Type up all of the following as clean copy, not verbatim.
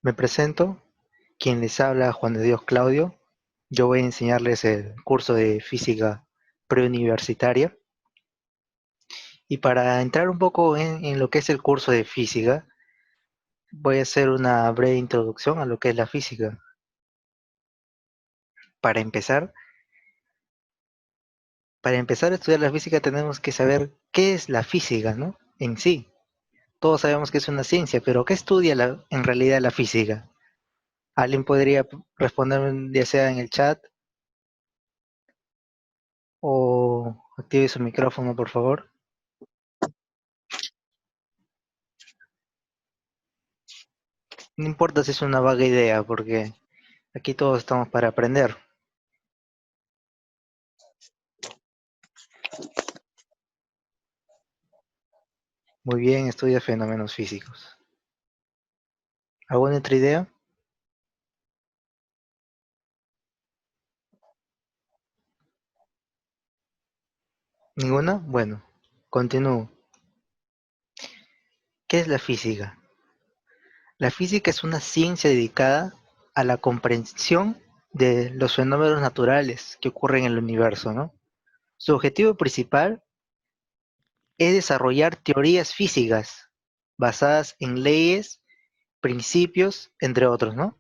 Me presento, quien les habla Juan de Dios Claudio. Yo voy a enseñarles el curso de física preuniversitaria. Y para entrar un poco en lo que es el curso de física, voy a hacer una breve introducción a lo que es la física. Para empezar, para empezar a estudiar la física tenemos que saber qué es la física, ¿no? En sí. Todos sabemos que es una ciencia, pero ¿qué estudia en realidad la física? ¿Alguien podría responderme ya sea en el chat o active su micrófono, por favor? No importa si es una vaga idea, porque aquí todos estamos para aprender. Muy bien, estudia fenómenos físicos. ¿Alguna otra idea? ¿Ninguna? Bueno, continúo. ¿Qué es la física? La física es una ciencia dedicada a la comprensión de los fenómenos naturales que ocurren en el universo, ¿no? Su objetivo principal es desarrollar teorías físicas basadas en leyes, principios, entre otros, ¿no?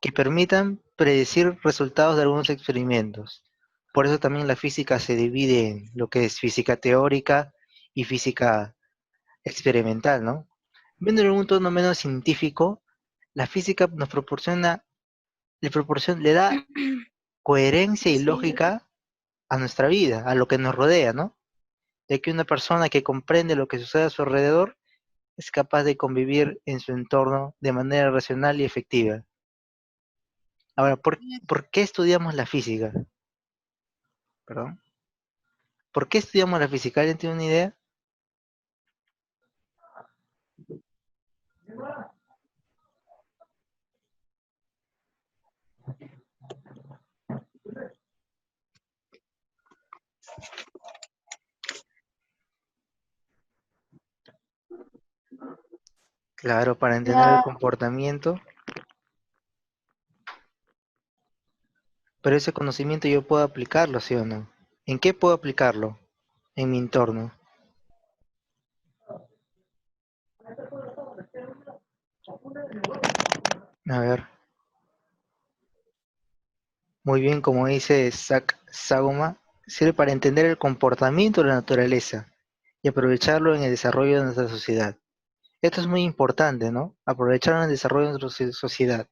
Que permitan predecir resultados de algunos experimentos. Por eso también la física se divide en lo que es física teórica y física experimental, ¿no? Viendo en un tono menos científico, la física nos le da coherencia y Sí, lógica a nuestra vida, a lo que nos rodea, ¿no? Ya que una persona que comprende lo que sucede a su alrededor es capaz de convivir en su entorno de manera racional y efectiva. Ahora, ¿por qué estudiamos la física? ¿Perdón? ¿Por qué estudiamos la física? ¿Alguien tiene una idea? Claro, para entender el la comportamiento, pero ese conocimiento yo puedo aplicarlo, ¿sí o no? ¿En qué puedo aplicarlo? En mi entorno. A ver, muy bien, como dice Isaac Sagoma, sirve para entender el comportamiento de la naturaleza y aprovecharlo en el desarrollo de nuestra sociedad. Esto es muy importante, ¿no? Aprovechar el desarrollo de nuestra sociedad.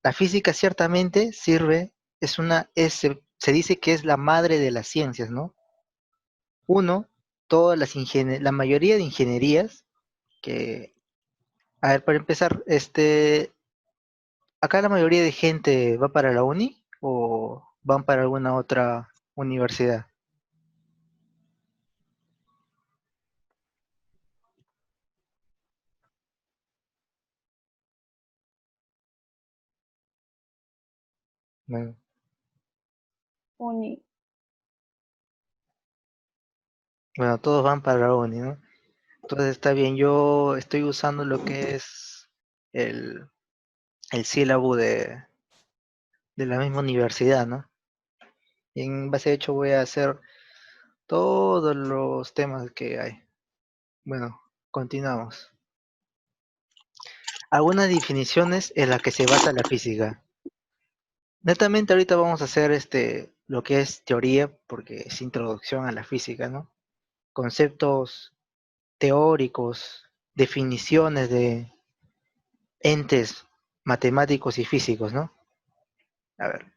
La física ciertamente sirve, se dice que es la madre de las ciencias, ¿no? Uno, la mayoría de ingenierías que, a ver, para empezar, acá la mayoría de gente va para la uni o van para alguna otra universidad. Bueno, uni. bueno, todos van para la uni, ¿no? Entonces está bien, yo estoy usando lo que es el, el sílabo de la misma universidad, ¿no? Y en base a hecho voy a hacer todos los temas que hay. Bueno, continuamos. Algunas definiciones en las que se basa la física. Netamente ahorita vamos a hacer lo que es teoría, porque es introducción a la física, ¿no? Conceptos teóricos, definiciones de entes matemáticos y físicos, ¿no? A ver,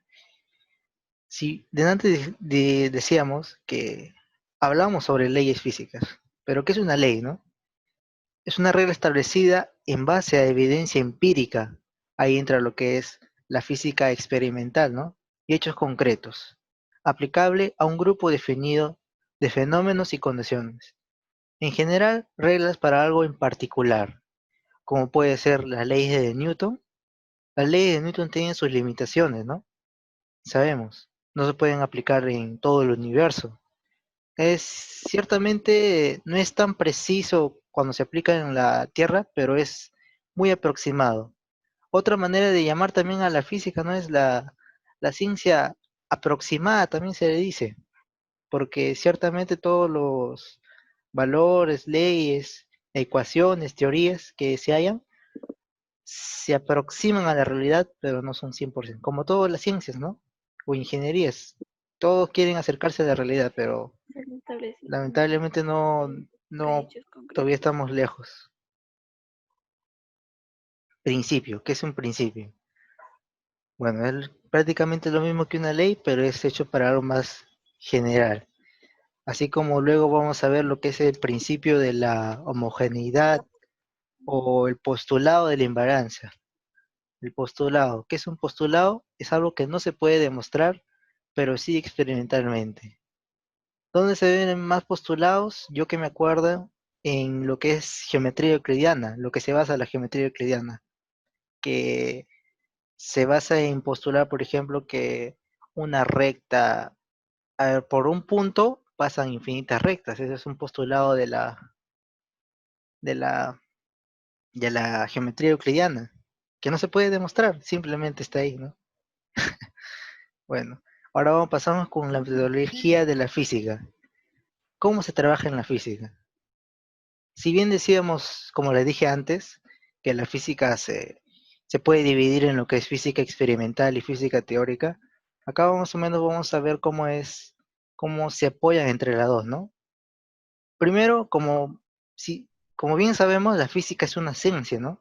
si delante decíamos que hablamos sobre leyes físicas, pero ¿qué es una ley, no? Es una regla establecida en base a evidencia empírica. Ahí entra lo que es la física experimental, ¿no? Y hechos concretos, aplicable a un grupo definido de fenómenos y condiciones. En general, reglas para algo en particular, como puede ser las leyes de Newton. Las leyes de Newton tienen sus limitaciones, ¿no? Sabemos, no se pueden aplicar en todo el universo. Ciertamente no es tan preciso cuando se aplica en la Tierra, pero es muy aproximado. Otra manera de llamar también a la física, ¿no? Es la ciencia aproximada, también se le dice, porque ciertamente todos los valores, leyes, ecuaciones, teorías que se hayan, se aproximan a la realidad, pero no son 100%, como todas las ciencias, ¿no? O ingenierías. Todos quieren acercarse a la realidad, pero El establecimiento lamentablemente no, de no, hechos todavía concretos. estamos lejos. Principio, ¿qué es un principio? Bueno, es prácticamente lo mismo que una ley, pero es hecho para algo más general. Así como luego vamos a ver lo que es el principio de la homogeneidad o el postulado de la invariancia. El postulado, ¿qué es un postulado? Es algo que no se puede demostrar, pero sí experimentalmente. ¿Dónde se ven más postulados? Yo que me acuerdo en lo que es geometría euclidiana, lo que se basa en la geometría euclidiana, que se basa en postular, por ejemplo, que una recta, a ver, por un punto pasan infinitas rectas. Ese es un postulado de la, de la geometría euclidiana, que no se puede demostrar, simplemente está ahí, ¿no? Bueno, ahora pasamos con la metodología de la física. ¿Cómo se trabaja en la física? Si bien decíamos, como les dije antes, que la física se puede dividir en lo que es física experimental y física teórica, acá más o menos vamos a ver cómo se apoyan entre las dos, ¿no? Primero, como bien sabemos, la física es una ciencia, ¿no?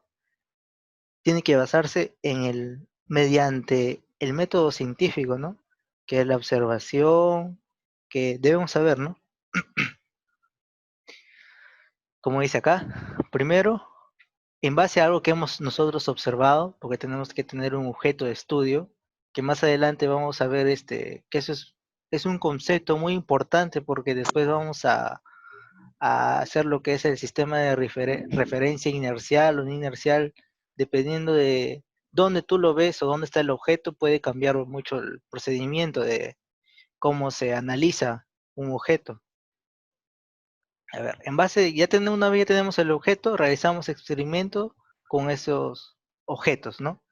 Tiene que basarse mediante el método científico, ¿no? Que es la observación, que debemos saber, ¿no? Como dice acá, primero, en base a algo que hemos nosotros observado, porque tenemos que tener un objeto de estudio, que más adelante vamos a ver que eso es un concepto muy importante porque después vamos a hacer lo que es el sistema de referencia inercial o no inercial, dependiendo de dónde tú lo ves o dónde está el objeto, puede cambiar mucho el procedimiento de cómo se analiza un objeto. A ver, una vez ya tenemos el objeto, realizamos experimentos con esos objetos, ¿no?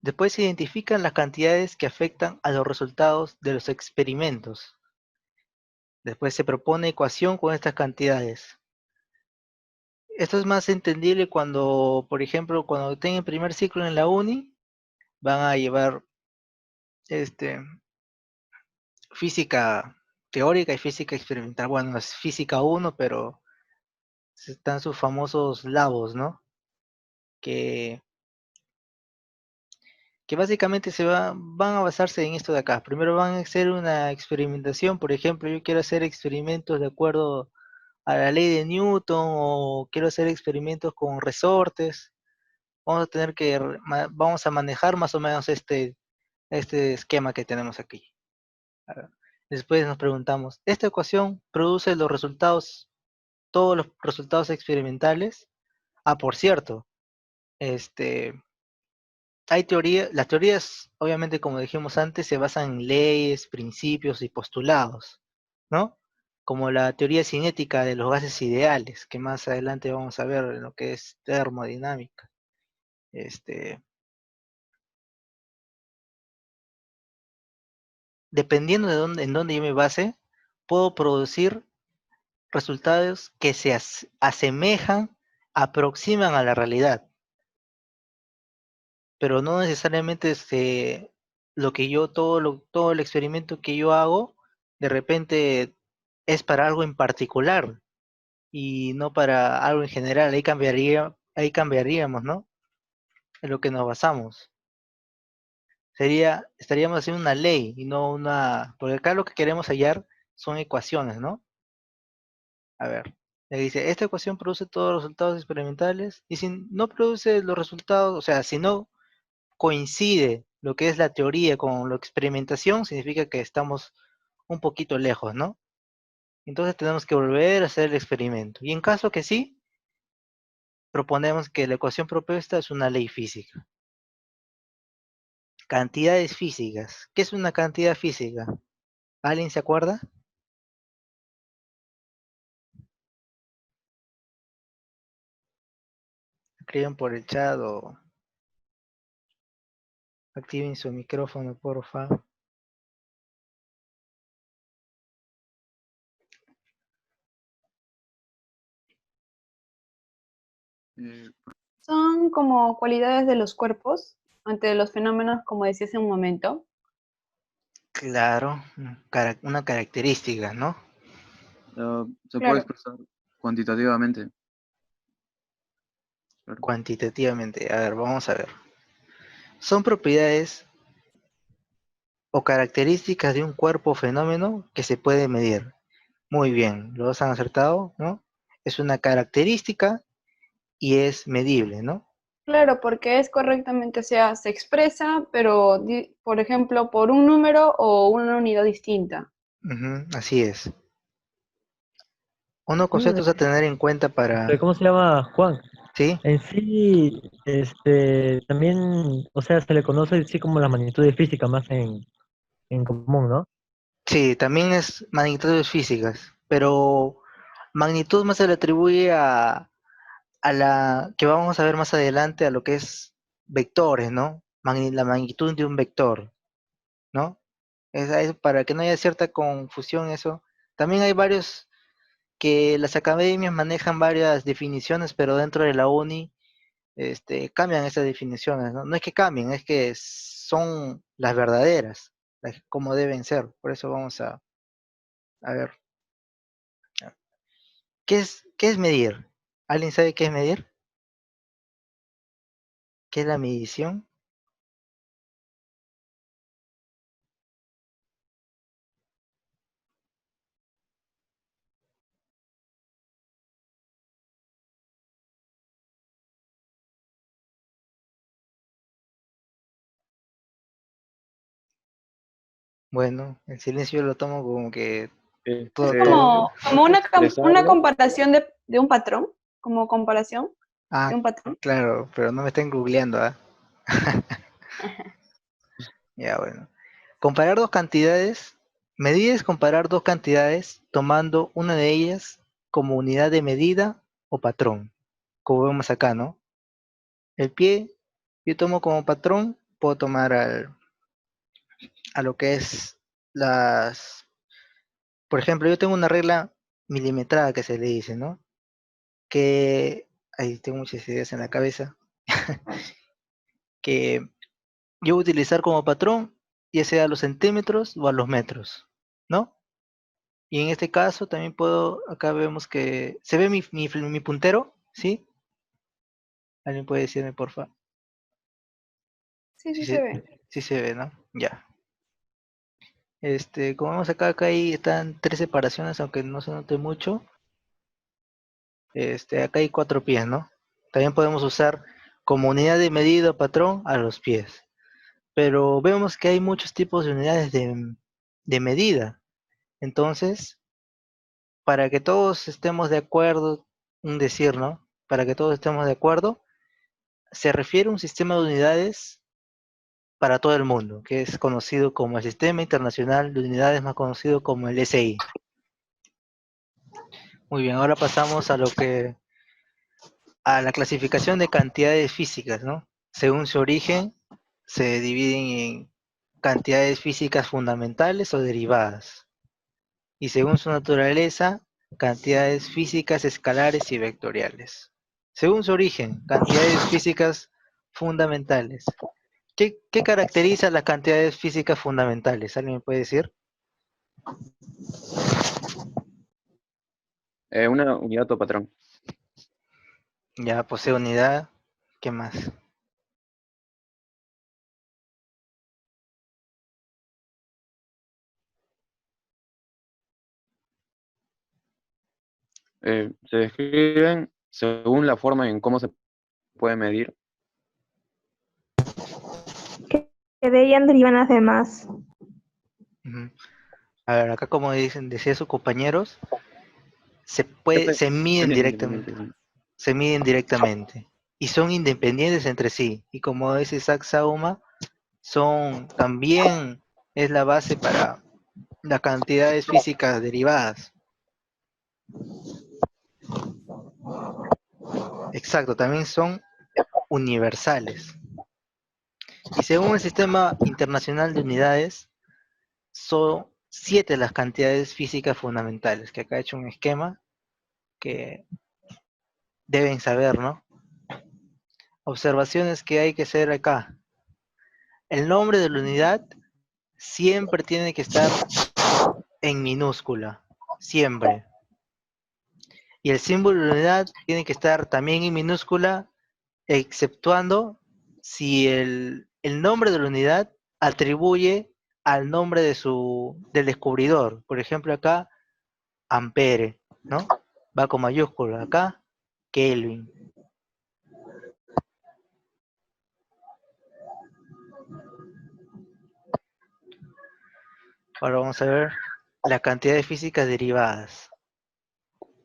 Después se identifican las cantidades que afectan a los resultados de los experimentos. Después se propone ecuación con estas cantidades. Esto es más entendible cuando, por ejemplo, cuando tengan primer ciclo en la uni, van a llevar este, física teórica y física experimental. Bueno, es física uno, pero están sus famosos labos, ¿no? Que, que básicamente van a basarse en esto de acá. Primero van a hacer una experimentación, por ejemplo, yo quiero hacer experimentos de acuerdo a la ley de Newton o quiero hacer experimentos con resortes. Vamos a tener vamos a manejar más o menos este esquema que tenemos aquí. A ver, después nos preguntamos, ¿esta ecuación produce todos los resultados experimentales? Ah, por cierto, este, las teorías, obviamente, como dijimos antes, se basan en leyes, principios y postulados, ¿no? Como la teoría cinética de los gases ideales, que más adelante vamos a ver en lo que es termodinámica. Este, Dependiendo en dónde yo me base, puedo producir resultados que asemejan, aproximan a la realidad, pero no necesariamente todo el experimento que yo hago, de repente es para algo en particular y no para algo en general. Ahí cambiaríamos, ¿no? En lo que nos basamos. Estaríamos haciendo una ley y no porque acá lo que queremos hallar son ecuaciones, ¿no? A ver, le dice, esta ecuación produce todos los resultados experimentales y si no produce los resultados, o sea, si no coincide lo que es la teoría con la experimentación, significa que estamos un poquito lejos, ¿no? Entonces tenemos que volver a hacer el experimento. Y en caso que sí, proponemos que la ecuación propuesta es una ley física. Cantidades físicas. ¿Qué es una cantidad física? ¿Alguien se acuerda? Escriben por el chat o... Activen su micrófono, porfa. Son como cualidades de los cuerpos ante los fenómenos, como decía hace un momento. Claro, una característica, ¿no? Se puede Claro, expresar cuantitativamente. Claro. Cuantitativamente. A ver, vamos a ver. Son propiedades o características de un cuerpo o fenómeno que se puede medir. Muy bien, los han acertado, ¿no? Es una característica y es medible, ¿no? claro, porque es correctamente, o sea, se expresa, pero, por ejemplo, por un número o una unidad distinta. Ujú, así es. Unos Mm, conceptos a tener en cuenta para... ¿Cómo se llama, Juan? ¿Sí? En sí, también, o sea, se le conoce así como la magnitud de física más en común, ¿no? Sí, también es magnitudes físicas, pero magnitud más se le atribuye a la que vamos a ver más adelante, a lo que es vectores, ¿no? La magnitud de un vector, ¿no? Para que no haya cierta confusión eso. También hay varios que las academias manejan varias definiciones, pero dentro de la uni cambian esas definiciones, ¿no? No es que cambien, es que son las verdaderas, como deben ser. Por eso vamos a ver, qué es medir? ¿Alguien sabe qué es medir? ¿Qué es la medición? Bueno, el silencio lo tomo como que Es todo. como una Expresarlo. comparación de un patrón, como comparación de Ah, un patrón. claro, pero no me estén googleando, ¿ah? Ya, bueno. Comparar dos cantidades. Medir es comparar dos cantidades tomando una de ellas como unidad de medida o patrón, como vemos acá, ¿no? El pie, yo tomo como patrón, puedo tomar a lo que es las... Por ejemplo, yo tengo una regla milimetrada que se le dice, ¿no? Que... Ahí tengo muchas ideas en la cabeza. Que yo voy a utilizar como patrón, ya sea a los centímetros o a los metros, ¿no? Y en este caso también puedo, acá vemos que se ve mi puntero, ¿sí? ¿Alguien puede decirme, porfa? Sí, Sí, sí se sí, ve. sí se ve, ¿no? Ya. Como vemos acá ahí están tres separaciones, aunque no se note mucho. Acá hay cuatro pies, ¿no? También podemos usar como unidad de medida patrón a los pies. Pero vemos que hay muchos tipos de unidades de medida. Entonces, para que todos estemos de acuerdo, un decir, ¿no? Para que todos estemos de acuerdo, se refiere a un sistema de unidades para todo el mundo, que es conocido como el Sistema Internacional de Unidades, más conocido como el SI. Muy bien, ahora pasamos a la clasificación de cantidades físicas, ¿no? Según su origen, se dividen en cantidades físicas fundamentales o derivadas, y según su naturaleza, cantidades físicas escalares y vectoriales. Según su origen, cantidades físicas fundamentales. ¿Qué caracteriza las cantidades físicas fundamentales? ¿Alguien me puede decir? Una unidad o patrón. Ya posee unidad. ¿Qué más? Se describen según la forma en cómo se puede medir. Que de ellas derivan las demás. Ujú. A ver, acá como decía sus compañeros, Este se miden también es independiente. directamente, Sí. se miden directamente y son independientes entre sí. Y como dice Isaac Sauma, también es la base para las cantidades físicas derivadas. Exacto, también son universales. Y según el Sistema Internacional de Unidades, son 7 las cantidades físicas fundamentales, que acá he hecho un esquema que deben saber, ¿no? Observaciones que hay que hacer acá. El nombre de la unidad siempre tiene que estar en minúscula, siempre. Y el símbolo de la unidad tiene que estar también en minúscula, exceptuando si el nombre de la unidad atribuye al nombre del descubridor. Por ejemplo, acá, Ampere, ¿no? Va con mayúscula. Acá, Kelvin. Ahora vamos a ver la cantidad de físicas derivadas.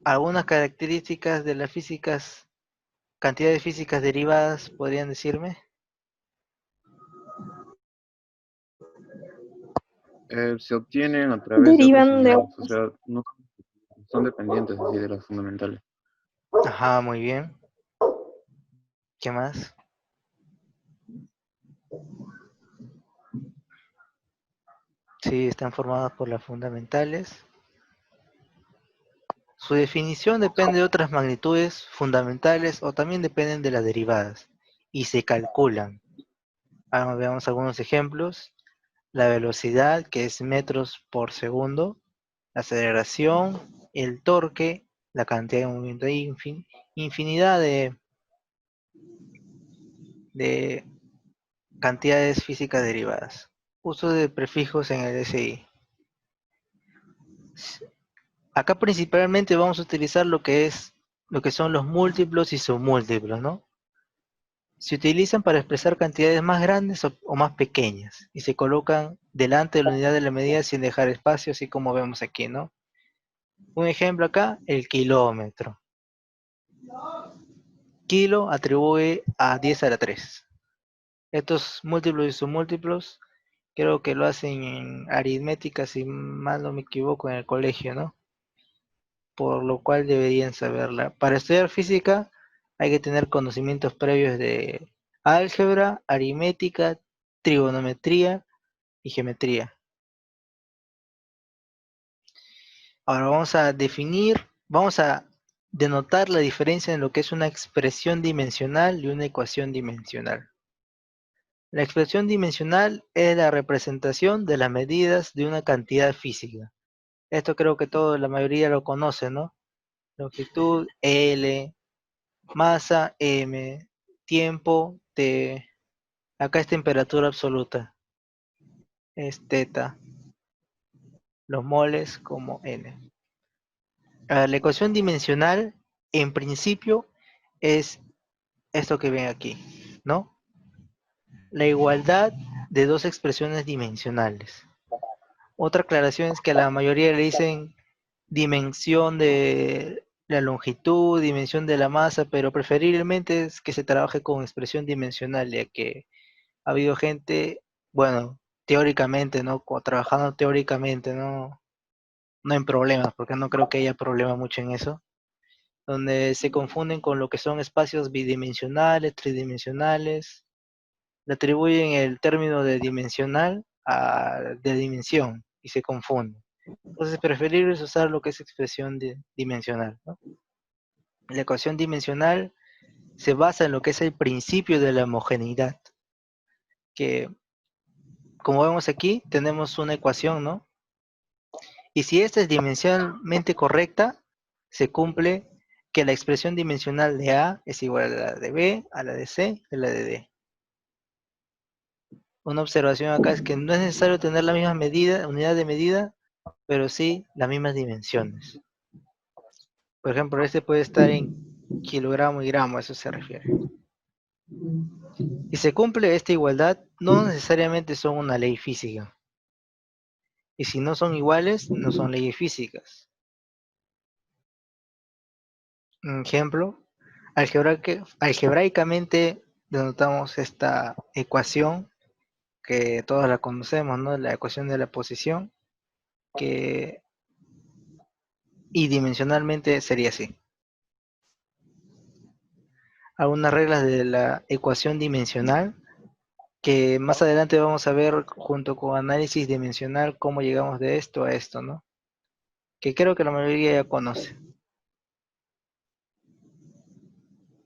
Algunas características de las físicas, cantidad de físicas derivadas, ¿podrían decirme? Se obtienen a través de otras Derivan de unidades, o sea, no son dependientes así de las fundamentales. Ajá, muy bien. ¿Qué más? Sí, están formadas por las fundamentales. Su definición depende de otras magnitudes fundamentales o también dependen de las derivadas y se calculan. Ahora veamos algunos ejemplos. La velocidad, que es metros por segundo, la aceleración, el torque, la cantidad de movimiento, hay infinidad de cantidades físicas derivadas. Uso de prefijos en el SI. Acá principalmente vamos a utilizar lo que son los múltiplos y submúltiplos, ¿no? Se utilizan para expresar cantidades más grandes o más pequeñas y se colocan delante de la unidad de la medida sin dejar espacio, así como vemos aquí, ¿no? Un ejemplo acá, el kilómetro. Kilo atribuye a 10 a la 3. Estos múltiplos y submúltiplos creo que lo hacen en aritmética, si mal no me equivoco, en el colegio, ¿no? Por lo cual deberían saberla. Para estudiar física hay que tener conocimientos previos de álgebra, aritmética, trigonometría y geometría. Ahora vamos a denotar la diferencia en lo que es una expresión dimensional y una ecuación dimensional. La expresión dimensional es la representación de las medidas de una cantidad física. Esto creo que la mayoría lo conoce, ¿no? Longitud L, masa M, tiempo T, acá es temperatura absoluta, es teta, los moles como N. La ecuación dimensional, en principio, es esto que ven aquí, ¿no? La igualdad de dos expresiones dimensionales. Otra aclaración es que a la mayoría le dicen dimensión de la longitud, dimensión de la masa, pero preferiblemente es que se trabaje con expresión dimensional, ya que ha habido gente, bueno, teóricamente, ¿no? Trabajando teóricamente, no en problemas, porque no creo que haya problema mucho en eso, donde se confunden con lo que son espacios bidimensionales, tridimensionales, le atribuyen el término de dimensional de dimensión y se confunden. Entonces es preferible usar lo que es expresión dimensional, ¿no? La ecuación dimensional se basa en lo que es el principio de la homogeneidad, que como vemos aquí tenemos una ecuación, ¿no? Y si esta es dimensionalmente correcta, se cumple que la expresión dimensional de A es igual a la de B, a la de C, a la de D. Una observación acá es que no es necesario tener la misma unidad de medida, pero sí las mismas dimensiones. Por ejemplo, este puede estar en kilogramo y gramo, a eso se refiere. Si se cumple esta igualdad, no necesariamente son una ley física. Y si no son iguales, no son leyes físicas. Un ejemplo, algebraicamente denotamos esta ecuación que todos la conocemos, ¿no? La ecuación de la posición, y dimensionalmente sería así. Algunas reglas de la ecuación dimensional que más adelante vamos a ver junto con análisis dimensional cómo llegamos de esto a esto, ¿no? Que creo que la mayoría ya conoce.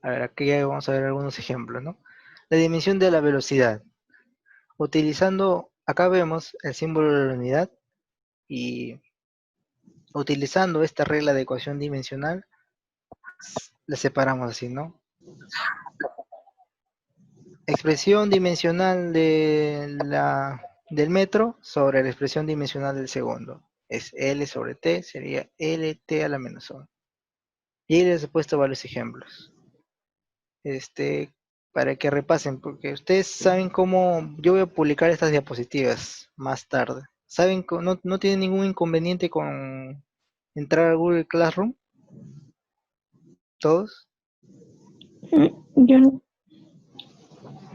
A ver, aquí ya vamos a ver algunos ejemplos, ¿no? La dimensión de la velocidad. Utilizando, acá vemos el símbolo de la unidad y utilizando esta regla de ecuación dimensional, la separamos así, ¿no? Expresión dimensional del metro sobre la expresión dimensional del segundo. Es L sobre T, sería LT a la menos 1. Y ahí les he puesto varios ejemplos. Para que repasen, porque ustedes saben cómo, yo voy a publicar estas diapositivas más tarde. ¿Saben que no tienen ningún inconveniente con entrar a Google Classroom? ¿Todos? Yo no.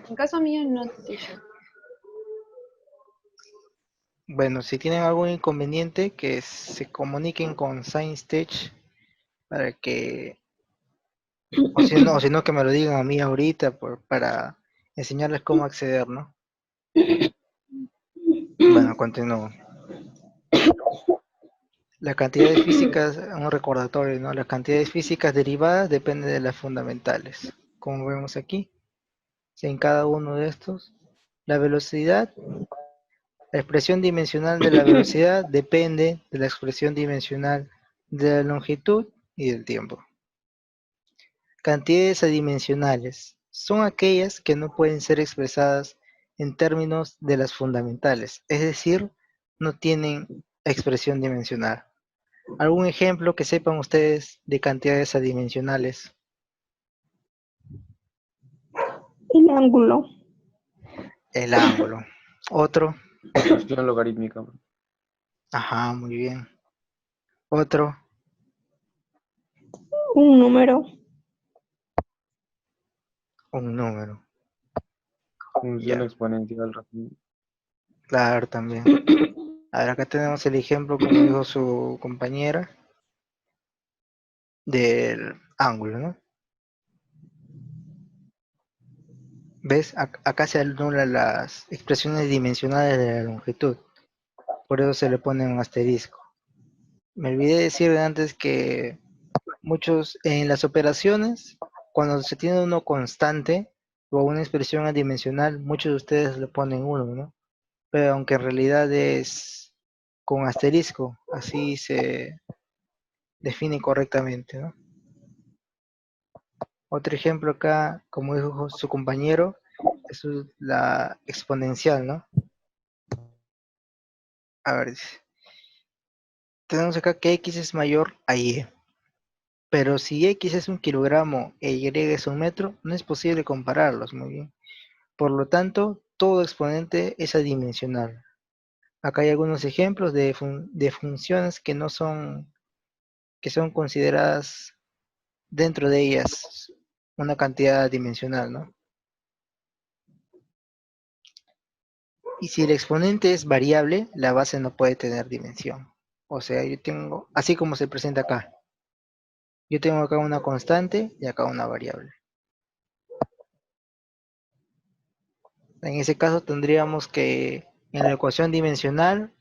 En caso mío, no, teacher. Bueno, si tienen algún inconveniente, que se comuniquen con ScienceTech para que, o si no, que me lo digan a mí ahorita para enseñarles cómo acceder, ¿no? Bueno, continúo. La cantidad de físicas, un recordatorio, ¿no? Las cantidades físicas derivadas dependen de las fundamentales. Como vemos aquí, en cada uno de estos, la velocidad, la expresión dimensional de la velocidad depende de la expresión dimensional de la longitud y del tiempo. Cantidades adimensionales son aquellas que no pueden ser expresadas en términos de las fundamentales, es decir, no tienen expresión dimensional. ¿Algún ejemplo que sepan ustedes de cantidades adimensionales? El ángulo. El ángulo. Otro. Expresión logarítmica. Ajá, muy bien. Otro. Un número. Un número. Función Ya, exponencial. claro, también. Ahora acá tenemos el ejemplo, como dijo su compañera, del ángulo, ¿no? ¿Ves? Acá se anulan las expresiones dimensionales de la longitud. Por eso se le pone un asterisco. Me olvidé decir antes que muchos en las operaciones, cuando se tiene uno constante o una expresión adimensional, muchos de ustedes le ponen uno, ¿no? Pero aunque en realidad es con asterisco, así se define correctamente, ¿no? Otro ejemplo acá, como dijo su compañero, es la exponencial, ¿no? A ver, tenemos acá que x es mayor a y. Pero si x es 1 kilogramo e y es 1 metro, no es posible compararlos, muy bien. Por lo tanto, todo exponente es adimensional. Acá hay algunos ejemplos de funciones que no son, que son consideradas dentro de ellas una cantidad dimensional, ¿no? Y si el exponente es variable, la base no puede tener dimensión. O sea, yo tengo, así como se presenta acá, yo tengo acá una constante y acá una variable. En ese caso tendríamos que, en la ecuación dimensional,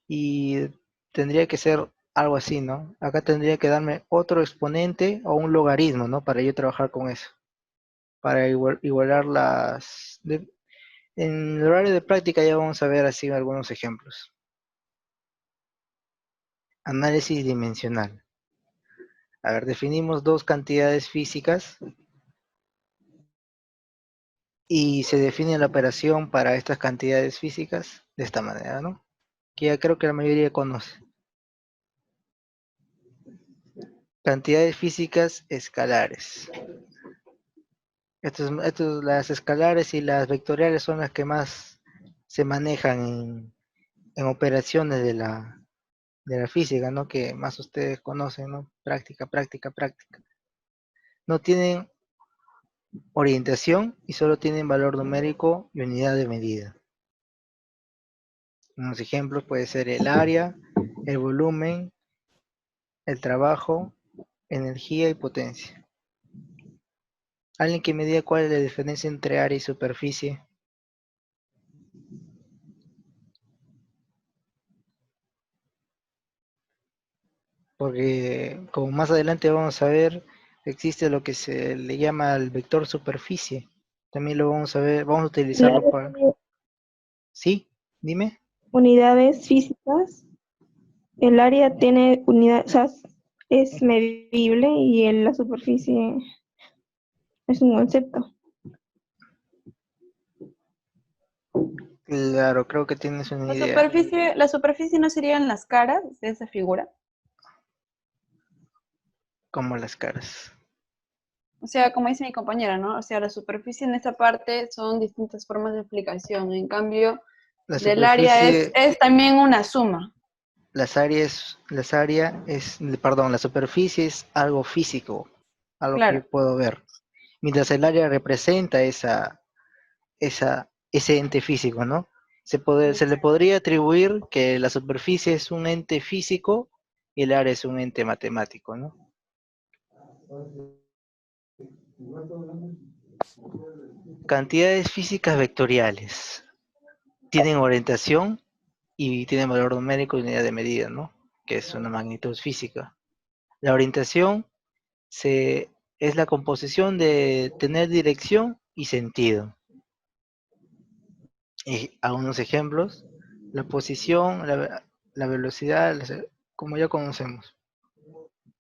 y tendría que ser algo así, ¿no? Acá tendría que darme otro exponente o un logaritmo, ¿no? Para yo trabajar con eso. Para igualar en el horario de práctica ya vamos a ver así algunos ejemplos. Análisis dimensional. A ver, definimos dos cantidades físicas y se define la operación para estas cantidades físicas de esta manera, ¿no? Que ya creo que la mayoría conoce. Cantidades físicas escalares. Las escalares y las vectoriales son las que más se manejan en operaciones de la física, ¿no? Que más ustedes conocen, ¿no? Práctica, práctica, práctica. No tienen orientación y solo tienen valor numérico y unidad de medida. Unos ejemplos puede ser el área, el volumen, el trabajo, energía y potencia. ¿Alguien que me diga cuál es la diferencia entre área y superficie? porque como más adelante vamos a ver, existe lo que se le llama el vector superficie. También lo vamos a ver, vamos a utilizarlo para... ¿Sí? Dime. Unidades físicas. El área tiene unidades, o sea, es medible y la superficie es un concepto. Claro, creo que tienes una idea. La superficie no serían las caras de esa figura. Como las caras. O sea, como dice mi compañera, ¿no? O sea, la superficie en esta parte son distintas formas de explicación. En cambio, La del área superficie, es también una suma. perdón, la superficie es algo físico, algo que yo Claro. puedo ver. Mientras el área representa ese ente físico, ¿no? Se le podría atribuir que la superficie es un ente físico y el área es un ente matemático, ¿no? Cantidades físicas vectoriales tienen orientación y tienen valor numérico y unidad de medida, ¿no? Que es una magnitud física. La orientación es la composición de tener dirección y sentido. Y algunos ejemplos, la posición, la velocidad, como ya conocemos.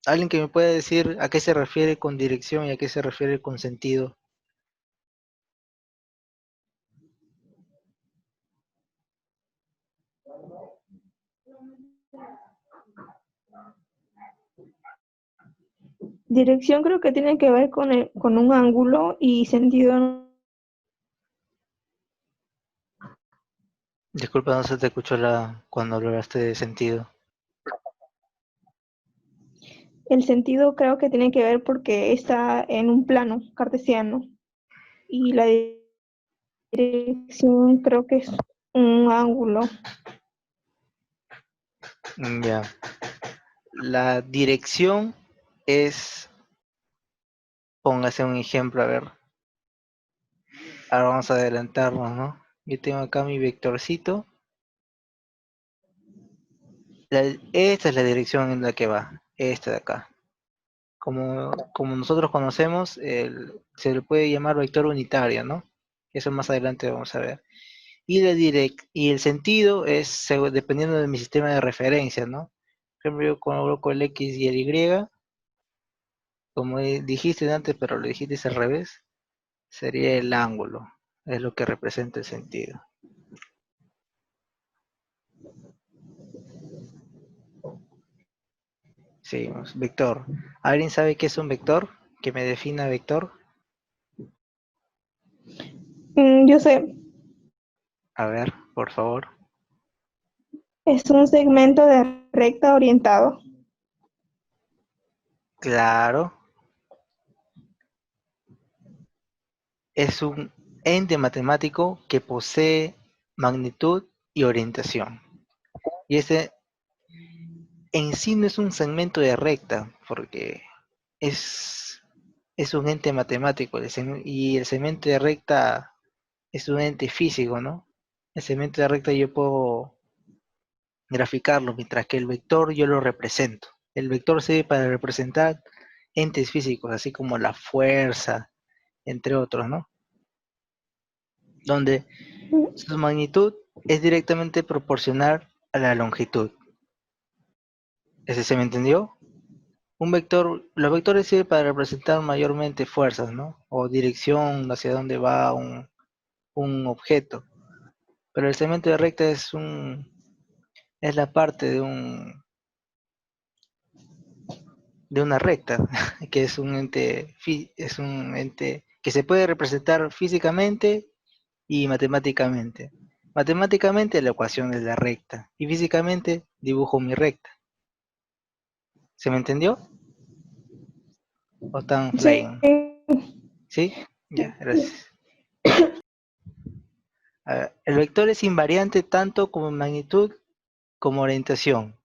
¿Alguien que me pueda decir a qué se refiere con dirección y a qué se refiere con sentido? Dirección creo que tiene que ver con un ángulo y sentido. Disculpa, no se te escuchó cuando hablaste de sentido. El sentido creo que tiene que ver porque está en un plano cartesiano y la dirección creo que es un ángulo. Ya. La dirección es, póngase un ejemplo, a ver. Ahora vamos a adelantarnos, ¿no? Yo tengo acá mi vectorcito. Esta es la dirección en la que va, esta de acá. Como nosotros conocemos, se le puede llamar vector unitario, ¿no? Eso más adelante vamos a ver. Y el sentido es dependiendo de mi sistema de referencia, ¿no? Por ejemplo, yo coloco el X y el Y, como dijiste antes, pero lo dijiste al revés, sería el ángulo, es lo que representa el sentido. Seguimos, vector. ¿Alguien sabe qué es un vector? ¿Que me defina vector? Yo sé, A ver, por favor. es un segmento de recta orientado. Claro, es un ente matemático que posee magnitud y orientación. Y ese en sí no es un segmento de recta, porque es, es un ente matemático, y el segmento de recta es un ente físico, ¿no? El segmento de recta yo puedo graficarlo, mientras que el vector yo lo represento. El vector sirve para representar entes físicos, así como la fuerza, entre otros, ¿no? Donde su magnitud es directamente proporcional a la longitud. ¿Ese se me entendió? Los vectores sirven para representar mayormente fuerzas, ¿no? O dirección hacia dónde va un objeto. Pero el segmento de recta es la parte de una recta, que es un ente que se puede representar físicamente y matemáticamente. Matemáticamente la ecuación es la recta y físicamente dibujo mi recta. ¿Se me entendió? ¿O están Sí, flying? ¿Sí? Ya, gracias. A ver, el vector es invariante tanto como en magnitud como orientación.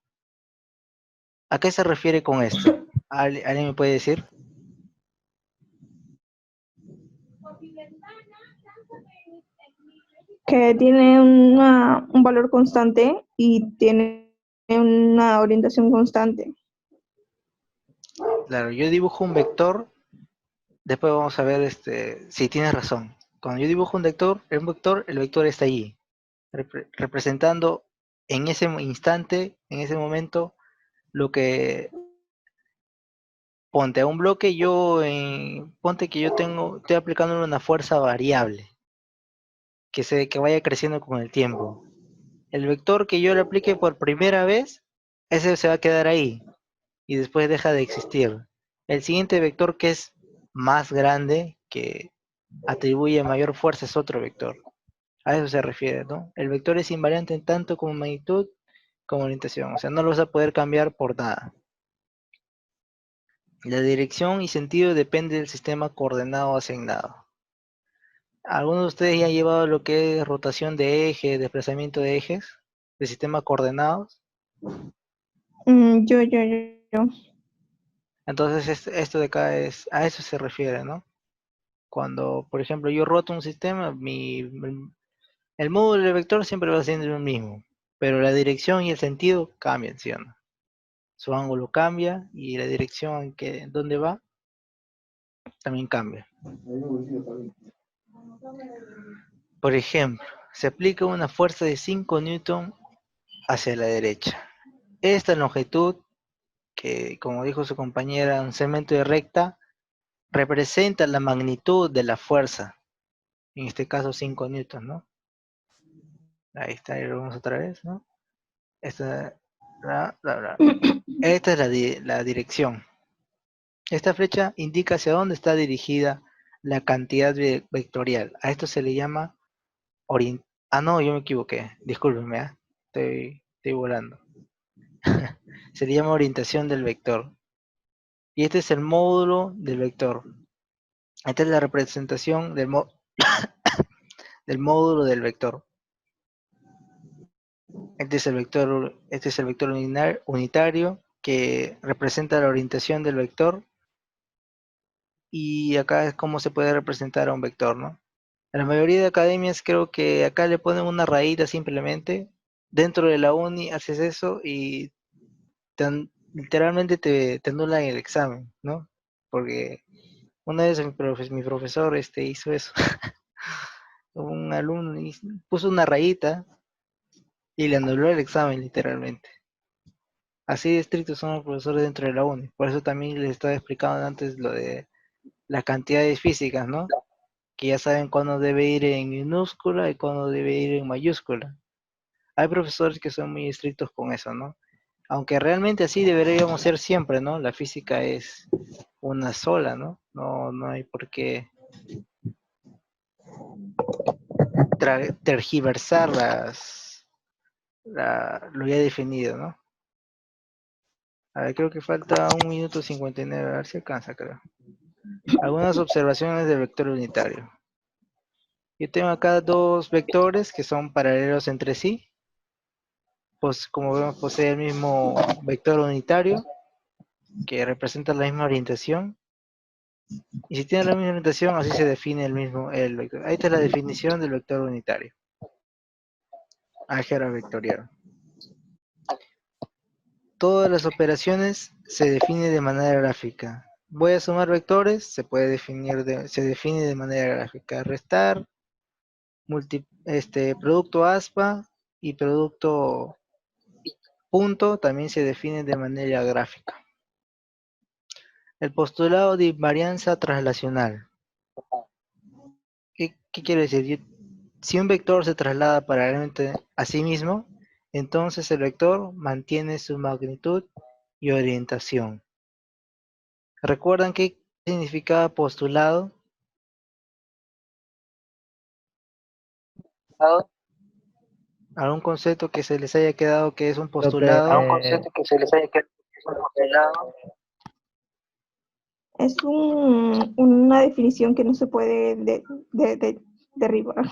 ¿A qué se refiere con esto? ¿Alguien me puede decir? que tiene un valor constante y tiene una orientación constante. Claro, yo dibujo un vector, después vamos a ver si tienes razón. Cuando yo dibujo un vector, el vector está allí, representando en ese instante, en ese momento, lo que ponte a un bloque, ponte que yo estoy aplicando una fuerza variable, que vaya creciendo con el tiempo. El vector que yo le aplique por primera vez, ese se va a quedar ahí y después deja de existir. El siguiente vector que es más grande, que atribuye mayor fuerza, es otro vector. A eso se refiere, ¿no? El vector es invariante en tanto como magnitud como orientación. O sea, no lo vas a poder cambiar por nada. La dirección y sentido depende del sistema coordenado asignado. ¿Algunos de ustedes ya han llevado lo que es rotación de eje, desplazamiento de ejes, de sistema coordenados? Yo. Entonces esto de acá a eso se refiere, ¿no? Cuando, por ejemplo, yo roto un sistema, el módulo del vector siempre va siendo el mismo, pero la dirección y el sentido cambian, ¿sí o no? Su ángulo cambia y la dirección en donde va también cambia. Por ejemplo, se aplica una fuerza de 5 newton hacia la derecha. Esta longitud, que como dijo su compañera, un segmento de recta, representa la magnitud de la fuerza, en este caso 5 newtons, ¿no? Ahí está, ahí lo vemos otra vez, ¿no? Esta, Esta es la dirección. Esta flecha indica hacia dónde está dirigida la cantidad vectorial. A esto se le llama no, yo me equivoqué. Discúlpenme, estoy volando. Se le llama orientación del vector. Y este es el módulo del vector. Esta es la representación del módulo del vector. Este es el vector unitario que representa la orientación del vector. Y acá es cómo se puede representar a un vector, ¿no? En la mayoría de academias creo que acá le ponen una rayita simplemente. Dentro de la uni haces eso y literalmente te anulan el examen, ¿no? Porque una vez mi profesor hizo eso. Un alumno puso una rayita y le anuló el examen literalmente. Así de estrictos son los profesores dentro de la uni. Por eso también les estaba explicando antes lo de las cantidades físicas, ¿no? Que ya saben cuándo debe ir en minúscula y cuándo debe ir en mayúscula. Hay profesores que son muy estrictos con eso, ¿no? Aunque realmente así deberíamos ser siempre, ¿no? La física es una sola, ¿no? No hay por qué tergiversar lo ya definido, ¿no? A ver, creo que falta 1 minuto 59, a ver si alcanza, creo. Algunas observaciones del vector unitario. Yo tengo acá dos vectores que son paralelos entre sí. Pues como vemos, posee el mismo vector unitario que representa la misma orientación. Y si tiene la misma orientación, así se define el vector. Ahí está la definición del vector unitario. Álgebra vectorial. Todas las operaciones se definen de manera gráfica. Voy a sumar vectores, se define de manera gráfica. Restar, producto aspa y producto punto también se define de manera gráfica. El postulado de invarianza traslacional. ¿Qué quiere decir? Si un vector se traslada paralelamente a sí mismo, entonces el vector mantiene su magnitud y orientación. ¿Recuerdan qué significaba postulado? ¿Algún concepto que se les haya quedado que es un postulado? Es una definición que no se puede derribar,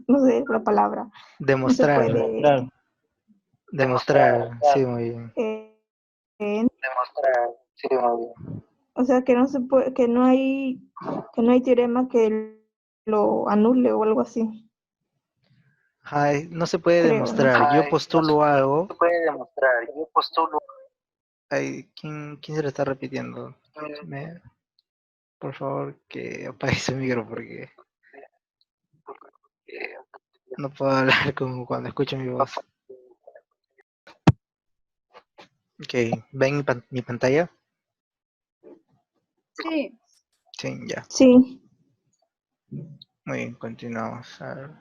no sé la palabra. No se Demostrar. puede. Demostrar, sí, muy bien. O sea que no se puede, que no hay teorema que lo anule o algo así, No se puede creo, ¿no? demostrar. Yo postulo algo Ay, ¿quién se lo está repitiendo? Por favor, que apague su micro porque no puedo hablar como cuando escucho mi voz. Ok, ¿ven mi pantalla? Sí, Sí, ya. Sí, Muy bien, continuamos. A ver.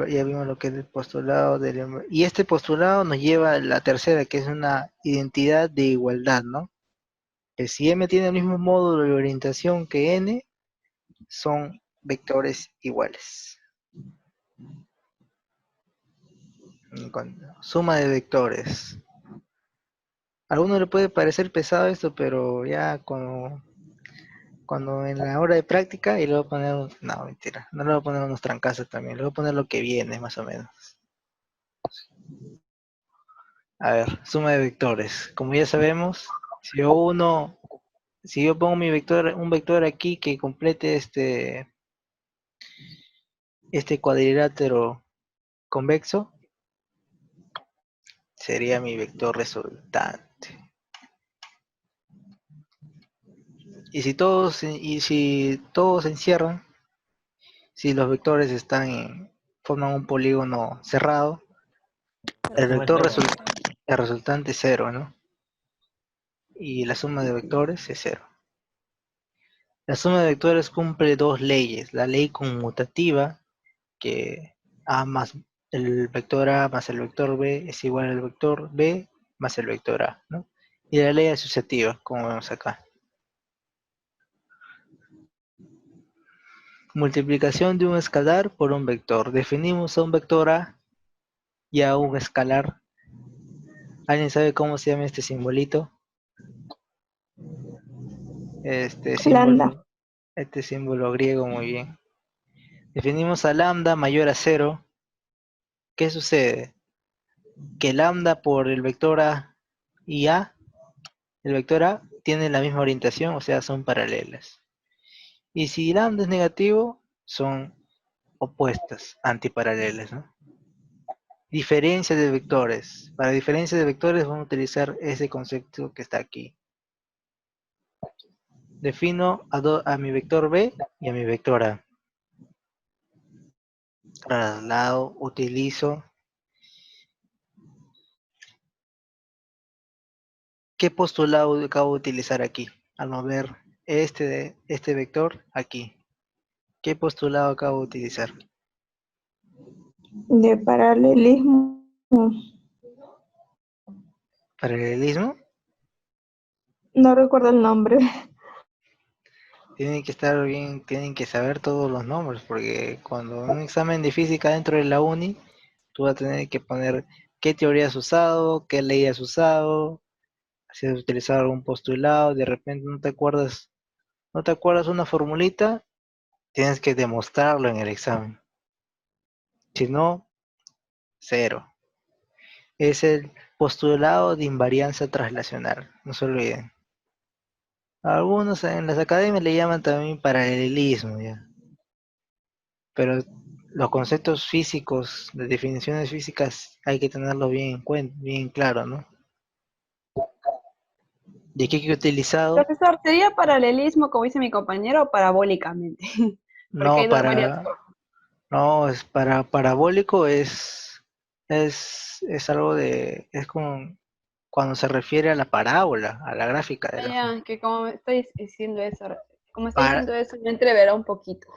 Ya vimos lo que es el postulado y este postulado nos lleva a la tercera, que es una identidad de igualdad, ¿no? Que si M tiene el mismo módulo de orientación que N, son vectores iguales. Suma de vectores. A alguno le puede parecer pesado esto, pero ya cuando en la hora de práctica, y le voy a poner, no, mentira, no le voy a poner unos trancazos también, le voy a poner lo que viene, más o menos. A ver, suma de vectores. Como ya sabemos, si yo pongo un vector aquí que complete este cuadrilátero convexo, sería mi vector resultante. Y si todos se encierran, si los vectores forman un polígono cerrado, el Suma es vector cero. el resultante es cero, ¿no? Y la suma de vectores es cero. La suma de vectores cumple dos leyes. La ley conmutativa, que A más el vector A más el vector B es igual al vector B más el vector A, ¿no? Y la ley asociativa, como vemos acá. Multiplicación de un escalar por un vector. Definimos a un vector A y a un escalar. ¿Alguien sabe cómo se llama este simbolito? Este lambda. símbolo, este símbolo griego, muy bien. Definimos a lambda mayor a 0. ¿Qué sucede? Que lambda por el vector A y A, el vector A tiene la misma orientación, o sea, son paralelas. Y si lambda es negativo, son opuestas, antiparalelas, ¿no? Diferencia de vectores. Para diferencia de vectores vamos a utilizar ese concepto que está aquí. Defino a mi vector B y a mi vector A. Traslado, utilizo. ¿Qué postulado acabo de utilizar aquí? Al mover este vector aquí. ¿Qué postulado acabo de utilizar? De paralelismo. ¿Paralelismo? No recuerdo el nombre. Tienen que estar bien, tienen que saber todos los nombres, porque cuando un examen de física dentro de la uni, tú vas a tener que poner qué teoría has usado, qué ley has usado, si has utilizado algún postulado, de repente no te acuerdas una formulita, tienes que demostrarlo en el examen. Si no, cero. Es el postulado de invarianza traslacional, no se olviden. Algunos en las academias le llaman también paralelismo, ya. Pero los conceptos físicos, las definiciones físicas, hay que tenerlo bien en cuenta, bien claro, ¿no? ¿Y aquí que he utilizado? profesor, ¿sería paralelismo, como dice mi compañero, o parabólicamente? Porque No, hay varias formas. no, es para parabólico es algo es como cuando se refiere a la parábola, a la gráfica de Ah, la ya, que como me estoy diciendo eso, como está para, diciendo eso, me entreverá un poquito.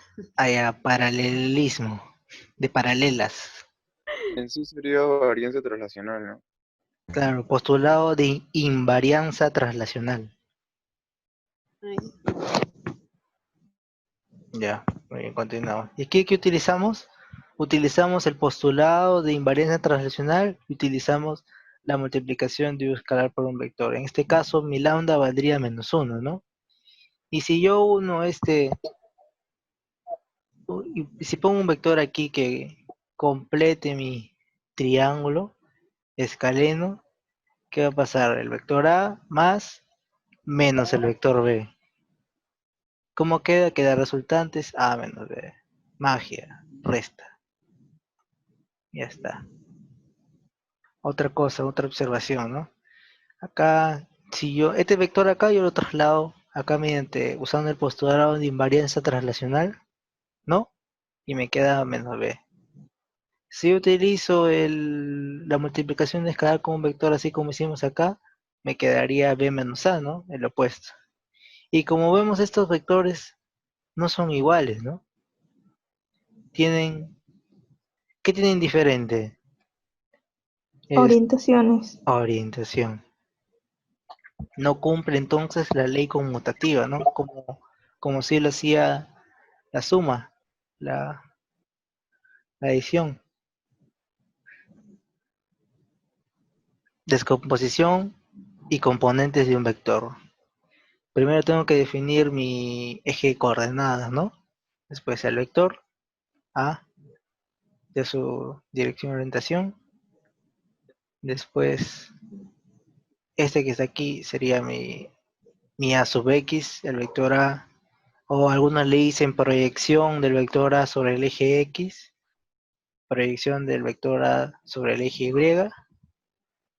paralelismo, de paralelas. En sí sería varianza traslacional, ¿no? Claro, postulado de invarianza traslacional. Ay, Ya, muy bien, continuamos. ¿Y aquí qué utilizamos? Utilizamos el postulado de invarianza translacional y utilizamos la multiplicación de un escalar por un vector. En este caso, mi lambda valdría -1, ¿no? Y si yo uno y si pongo un vector aquí que complete mi triángulo escaleno, ¿qué va a pasar? El vector A más menos el vector B. ¿Cómo queda? Queda resultantes A menos B. Magia, resta. Ya está. Otra cosa, otra observación, ¿no? Acá, si yo, este vector acá yo lo traslado acá mediante, usando el postulado de invarianza translacional, ¿no? Y me queda menos b. Si yo utilizo la multiplicación de escalar con un vector así como hicimos acá, me quedaría b menos a, ¿no? El opuesto. Y como vemos, estos vectores no son iguales, ¿no? Tienen, ¿qué tienen diferente? Es Orientaciones. orientación. No cumple entonces la ley conmutativa, ¿no? Como si lo hacía la suma, la, la adición. Descomposición y componentes de un vector. Primero tengo que definir mi eje de coordenadas, ¿no? Después el vector A de su dirección y orientación. Después este que está aquí sería mi A sub X, el vector A. O algunos le dicen proyección del vector A sobre el eje X. Proyección del vector A sobre el eje Y.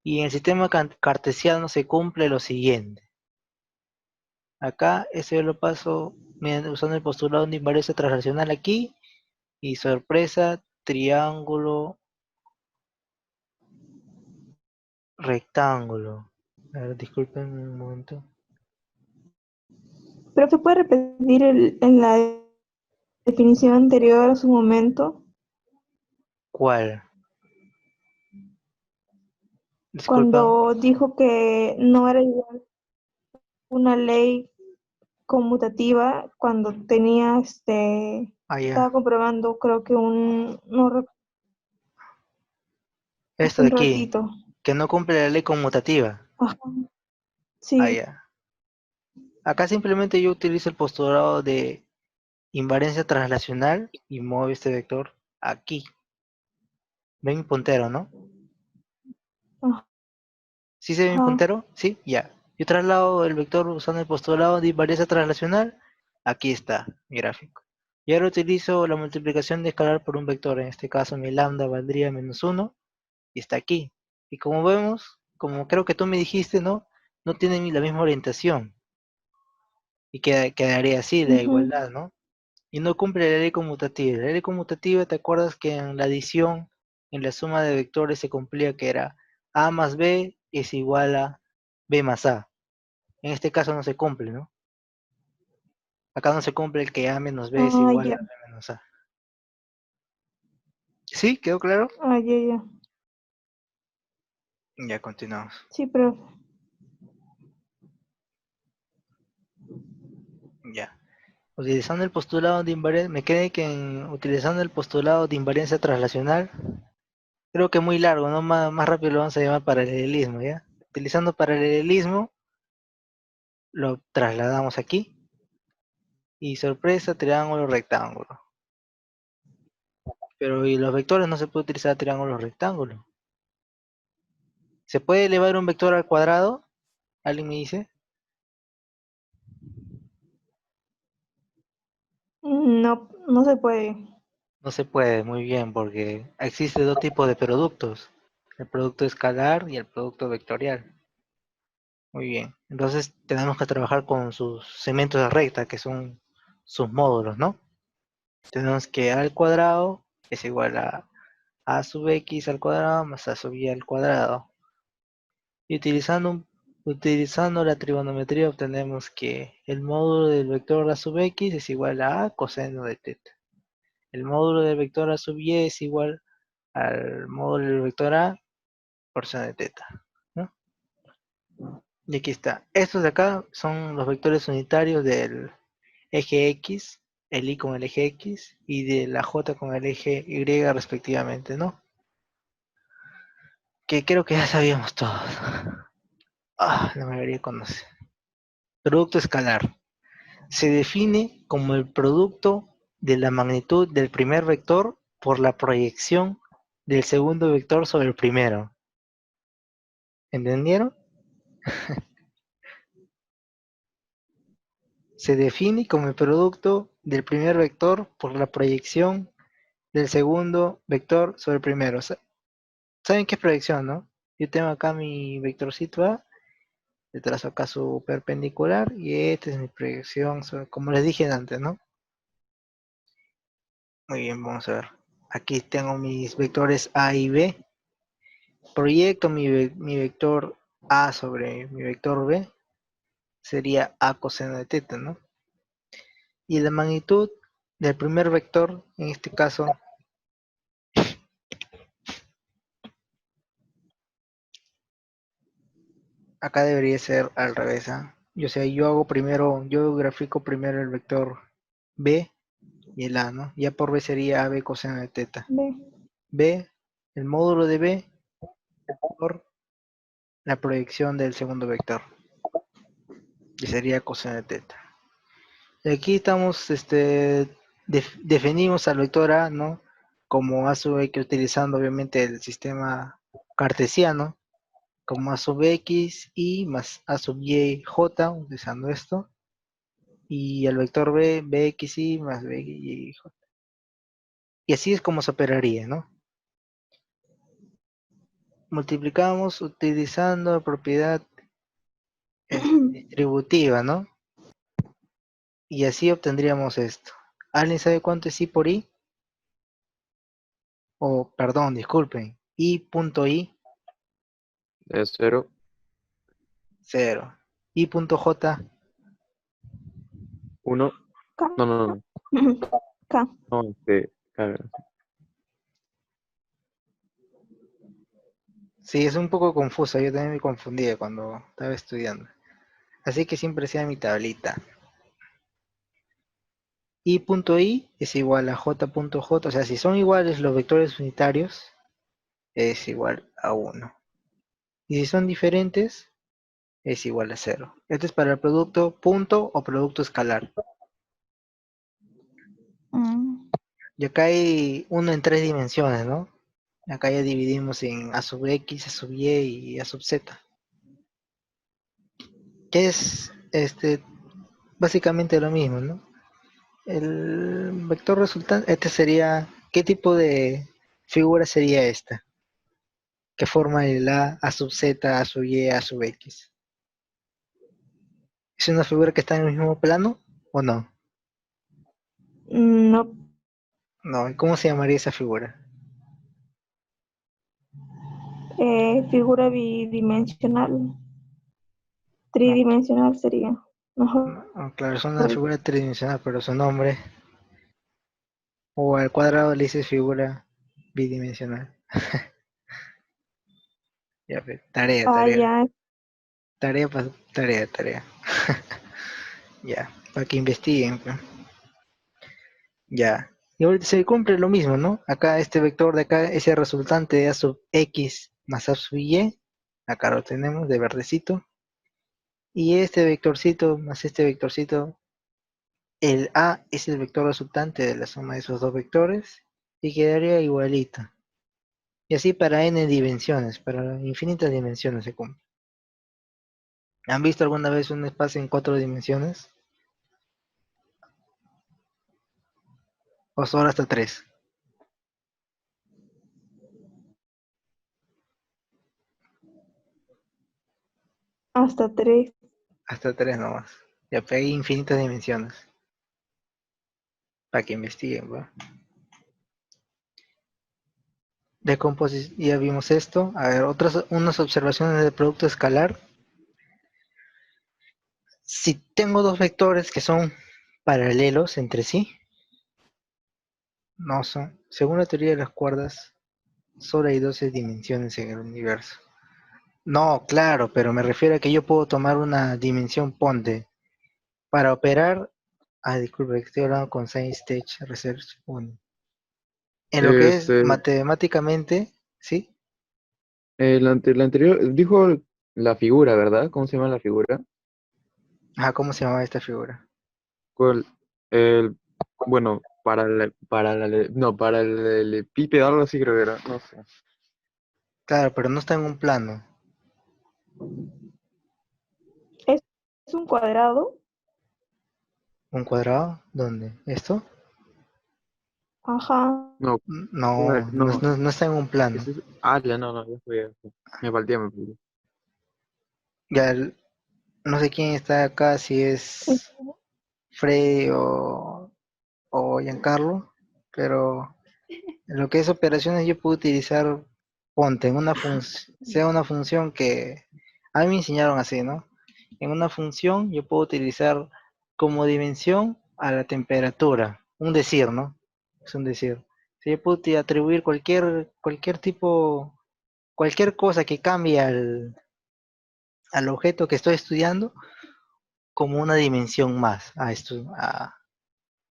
Y en el sistema cartesiano se cumple lo siguiente. Acá ese yo lo paso usando el postulado de invarianza translacional aquí. Y sorpresa, triángulo, rectángulo. A ver, disculpen un momento. Pero se puede repetir en la definición anterior a su momento, ¿Cuál? Disculpa. cuando dijo que no era igual una ley conmutativa, cuando tenía Ah, estaba ya. comprobando, creo que hace Esto de un aquí, ratito. que no cumple la ley conmutativa. Ajá, Ah, sí. ya. Acá simplemente yo utilizo el postulado de invariancia translacional y muevo este vector aquí. ¿Ven mi puntero, no? ¿Sí se ve mi Ajá. puntero? Sí, ya. Yo traslado el vector usando el postulado de invariancia translacional. Aquí está mi gráfico. Y ahora utilizo la multiplicación de escalar por un vector. En este caso mi lambda valdría menos 1 y está aquí. Y como vemos, como creo que tú me dijiste, ¿no? No tienen la misma orientación. Y quedaría así la Ujú. igualdad, ¿no? Y no cumple la ley conmutativa. La ley conmutativa, ¿te acuerdas que en la adición, en la suma de vectores se cumplía que era a más b es igual a b más a? En este caso no se cumple, ¿no? Acá no se cumple el que a menos b es Ah, igual a ya. b menos a. ¿Sí? ¿Quedó claro? Ah, ya, ya. Ya continuamos. Sí, pero Ya. Utilizando el postulado de invariancia, me quedé que utilizando el postulado de invariancia translacional, creo que muy largo, ¿no? Más rápido lo vamos a llamar paralelismo, ¿ya? Utilizando paralelismo, lo trasladamos aquí. Y sorpresa, triángulo, rectángulo. Pero y los vectores no se puede utilizar triángulo, rectángulo. ¿Se puede elevar un vector al cuadrado? ¿Alguien me dice? no, no se puede. No se puede, muy bien, porque existe dos tipos de productos. El producto escalar y el producto vectorial. Muy bien. Entonces tenemos que trabajar con sus segmentos de recta, que son sus módulos, ¿no? Tenemos que a al cuadrado es igual a sub x al cuadrado más a sub y al cuadrado. Y utilizando la trigonometría obtenemos que el módulo del vector a sub x es igual a coseno de teta. El módulo del vector a sub y es igual al módulo del vector a por seno de teta, ¿no? Y aquí está. Estos de acá son los vectores unitarios del eje X, el Y con el eje X y de la J con el eje Y respectivamente, ¿no? Que creo que ya sabíamos todos. La mayoría conoce. Producto escalar. Se define como el producto de la magnitud del primer vector por la proyección del segundo vector sobre el primero. ¿Entendieron? Se define como el producto del primer vector por la proyección del segundo vector sobre el primero. ¿Saben qué es proyección, no? Yo tengo acá mi vectorcito A, le trazo acá su perpendicular y esta es mi proyección, como les dije antes, ¿no? Muy bien, vamos a ver. Aquí tengo mis vectores A y B. Proyecto mi vector A sobre mi vector B. Sería A coseno de teta, ¿no? Y la magnitud del primer vector, en este caso, acá debería ser al revés, ¿ah? Yo sé, yo grafico primero el vector B y el A, ¿no? Ya por B sería AB coseno de teta. B. B, el módulo de B por la proyección del segundo vector, que sería coseno de teta. Y aquí estamos, definimos al vector A, ¿no? Como A sub X utilizando obviamente el sistema cartesiano, como A sub X y más A sub Y J, utilizando esto. Y al vector B, BXY más BY J. Y así es como se operaría, ¿no? Multiplicamos utilizando la propiedad distributiva, ¿no? Y así obtendríamos esto. ¿Alguien sabe cuánto es I por I? O, perdón, disculpen, I punto I, Es 0. 0. I punto J, 1. K. No, no, no. K. No, claro. sí, es un poco confuso, yo también me confundía cuando estaba estudiando. Así que siempre hacía mi tablita. I punto I es igual a J punto J, o sea, si son iguales los vectores unitarios, es igual a 1. Y si son diferentes, es igual a 0. Esto es para el producto punto o producto escalar. Mm, Y acá hay uno en 3 dimensiones, ¿no? Acá ya dividimos en A sub X, A sub Y y A sub Z. Que es básicamente lo mismo, ¿no? El vector resultante, ¿qué tipo de figura sería esta? Que forma el A sub Z, A sub Y, A sub X. ¿Es una figura que está en el mismo plano o no? no. No, ¿y cómo se llamaría esa figura? Figura bidimensional. No, Tridimensional sería. Mejor no, claro, es una dicho. figura tridimensional, pero su nombre, o al cuadrado le dices figura bidimensional. Ya, tarea, Ah, tarea, ya. tarea, tarea. Ya, para que investiguen, pues. Ya. Y ahorita se cumple lo mismo, ¿no? Acá este vector de acá, ese resultante de A sub X más A sub Y, acá lo tenemos de verdecito. Y este vectorcito más este vectorcito, el A es el vector resultante de la suma de esos dos vectores y quedaría igualito. Y así para n dimensiones, para infinitas dimensiones se cumple. ¿Han visto alguna vez un espacio en 4 dimensiones? ¿O solo hasta 3? Hasta 3. Hasta 3 nomás. Ya pegué infinitas dimensiones. Para que investiguen, ¿va? Ya vimos esto. A ver, unas observaciones del producto escalar. Si tengo dos vectores que son paralelos entre sí, no son. Según la teoría de las cuerdas, solo hay 12 dimensiones en el universo. No, claro, pero me refiero a que yo puedo tomar una dimensión, ponte, para operar. Ah, disculpe, estoy hablando con Science Tech Research 1. En lo que es Este, matemáticamente, ¿sí? la anterior, dijo la figura, ¿verdad? ¿Cómo se llama la figura? Ah, ¿cómo se llama esta figura? ¿Cuál? El, bueno, para el epípedo, algo así creo que era, no sé. Claro, pero no está en un plano. Es un cuadrado. ¿Un cuadrado? ¿Dónde? ¿Esto? Ajá. No, No, no, no está en un plano. ya no, ya fue, ya fue. Me falté, me falté. Ya, no sé quién está acá, si es Frey o Giancarlo, pero en lo que es operaciones yo puedo utilizar, ponte, en una función, sea una función que a mí me enseñaron así, ¿no? En una función yo puedo utilizar como dimensión a la temperatura, un decir, ¿no? Es un decir. Si yo puedo atribuir cualquier tipo, cualquier cosa que cambie al objeto que estoy estudiando como una dimensión más a esto,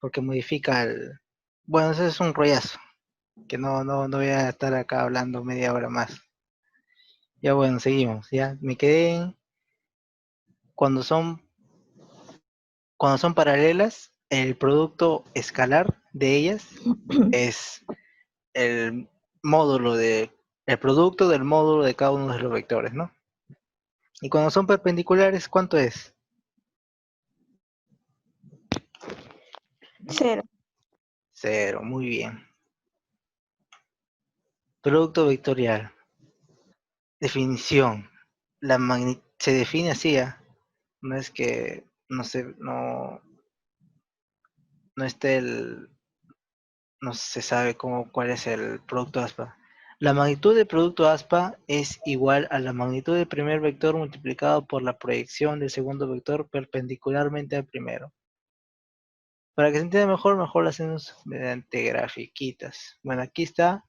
porque modifica el... Bueno, eso es un rollazo, que no voy a estar acá hablando media hora más. Ya bueno, seguimos, ya. Me quedé en cuando son, cuando son paralelas, el producto escalar de ellas es el módulo el producto del módulo de cada uno de los vectores, ¿no? Y cuando son perpendiculares, ¿cuánto es? 0. Cero, muy bien. Producto vectorial. Definición. Se define así, ¿ah? No es que no esté no se sabe cuál es el producto aspa. La magnitud del producto aspa es igual a la magnitud del primer vector multiplicado por la proyección del segundo vector perpendicularmente al primero. Para que se entienda mejor lo hacemos mediante grafiquitas. Bueno, aquí está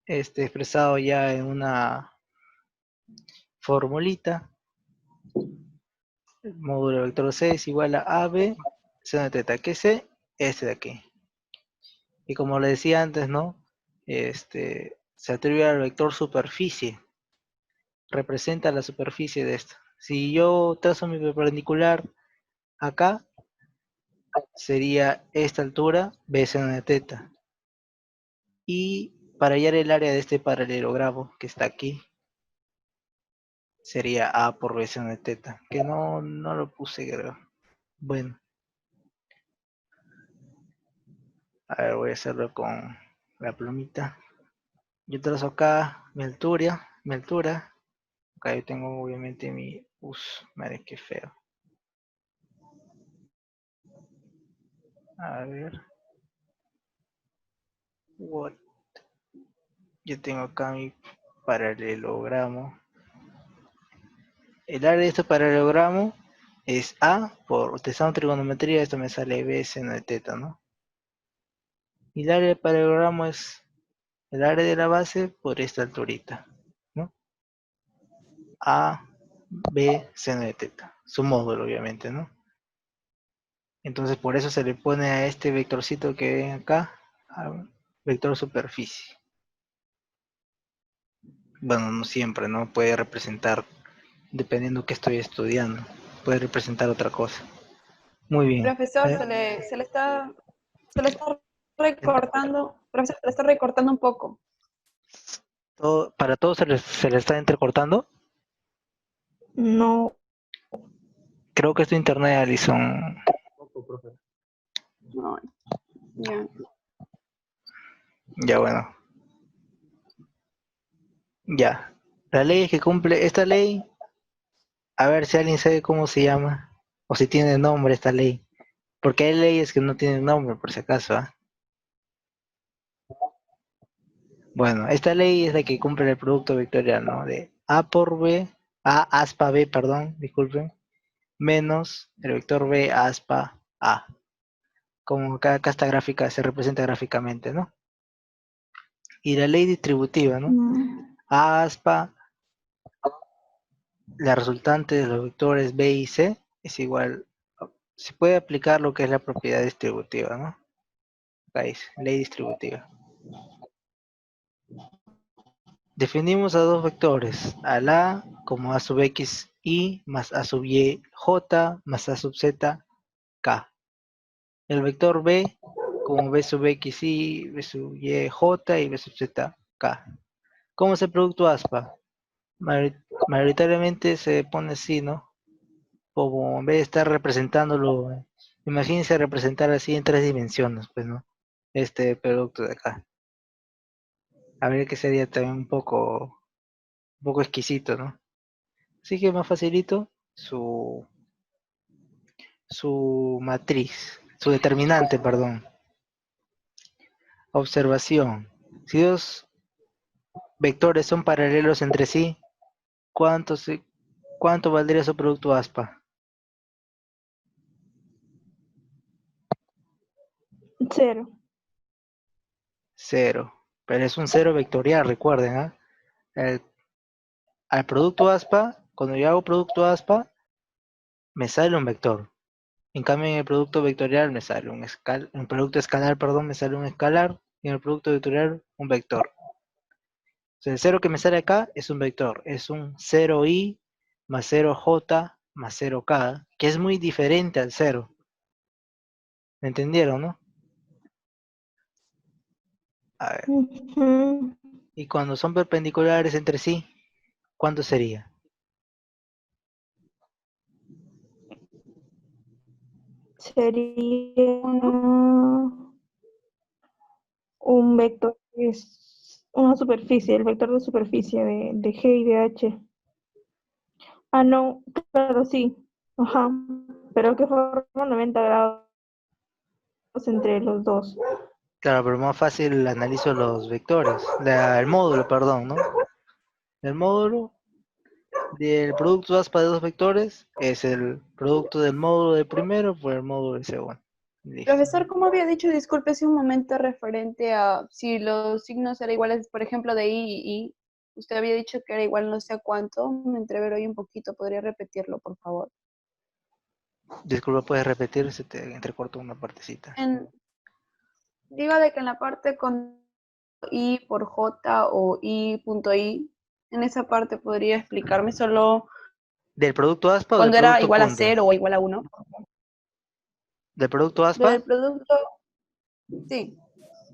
expresado ya en una formulita. El módulo vector C es igual a AB, seno de teta, que C, este de aquí. Y como le decía antes, ¿no? Se atribuye al vector superficie. Representa la superficie de esto. Si yo trazo mi perpendicular acá, sería esta altura, B seno de teta. Y para hallar el área de este paralelogramo que está aquí, sería A por B seno de teta. Que no lo puse, creo. Bueno. A ver, voy a hacerlo con la plumita. Yo trazo acá mi altura. Acá yo tengo obviamente mi... Madre, qué feo. A ver. What? Yo tengo acá mi paralelogramo. El área de este paralelogramo es A, por utilizando trigonometría, esto me sale B seno de teta, ¿no? Y el área del paralelogramo es el área de la base por esta alturita, ¿no? A, B seno de teta. Su módulo, obviamente, ¿no? Entonces por eso se le pone a este vectorcito que ven acá, vector superficie. Bueno, no siempre, ¿no? Puede representar, dependiendo que estoy estudiando, puede representar otra cosa. Muy bien. Profesor, se le está recortando, profesor, se le está recortando un poco. ¿Para todos se le está entrecortando? No. Creo que es tu internet, Alison. Poco, profe. No, ya. Ya, bueno. Ya. La ley que cumple esta ley, a ver si alguien sabe cómo se llama, o si tiene nombre esta ley. Porque hay leyes que no tienen nombre, por si acaso, ¿ah? Bueno, esta ley es la que cumple el producto vectorial, ¿no? De A por B, A aspa B, perdón, disculpen, menos el vector B aspa A. Como acá esta gráfica se representa gráficamente, ¿no? Y la ley distributiva, ¿no? A aspa, la resultante de los vectores B y C es igual, se puede aplicar lo que es la propiedad distributiva, ¿no? Acá dice, ley distributiva. Definimos a dos vectores, al A como A sub X y más A sub Y J más A sub Z K. El vector B como B sub X y B sub Y J y B sub Z K. ¿Cómo es el producto aspa? Mayoritariamente se pone así, ¿no? Como en vez de estar representándolo, imagínense representar así en tres dimensiones, pues, ¿no? este producto de acá. A ver que sería también un poco exquisito, ¿no? Así que más facilito su matriz, su determinante, perdón. Observación. Si dos vectores son paralelos entre sí, ¿cuánto valdría su producto aspa? 0. 0. Pero es un cero vectorial, recuerden, ¿ah? El- Al producto aspa, cuando yo hago producto aspa, me sale un vector. En cambio, en el producto vectorial me sale en el producto escalar, perdón, me sale un escalar, y en el producto vectorial un vector. O sea, el 0 que me sale acá es un vector, es un 0i más 0j más 0k, que es muy diferente al 0. ¿Me entendieron, no? A ver, Ujú. y cuando son perpendiculares entre sí, ¿cuánto sería? Sería 1. un vector que es una superficie, el vector de superficie de G y de H. Ah, no, claro, sí. Ajá. Pero que forma 90 grados entre los dos. Claro, pero más fácil analizo los vectores, el módulo, perdón, ¿no? El módulo del producto aspa de dos vectores es el producto del módulo del primero por el módulo del segundo. Listo. Profesor, ¿cómo había dicho, disculpe, hace un momento referente a si los signos eran iguales, por ejemplo, de I y I? Usted había dicho que era igual no sé a cuánto, me entreveró hoy un poquito, ¿podría repetirlo, por favor? Disculpa, ¿puedes repetir? Se te entrecortó una partecita. Digo de que en la parte con I por J o I.I, en esa parte podría explicarme solo ¿Del producto aspa o del cuando era producto igual a punto? 0 o igual a 1. ¿Del producto Del aspa? producto, sí.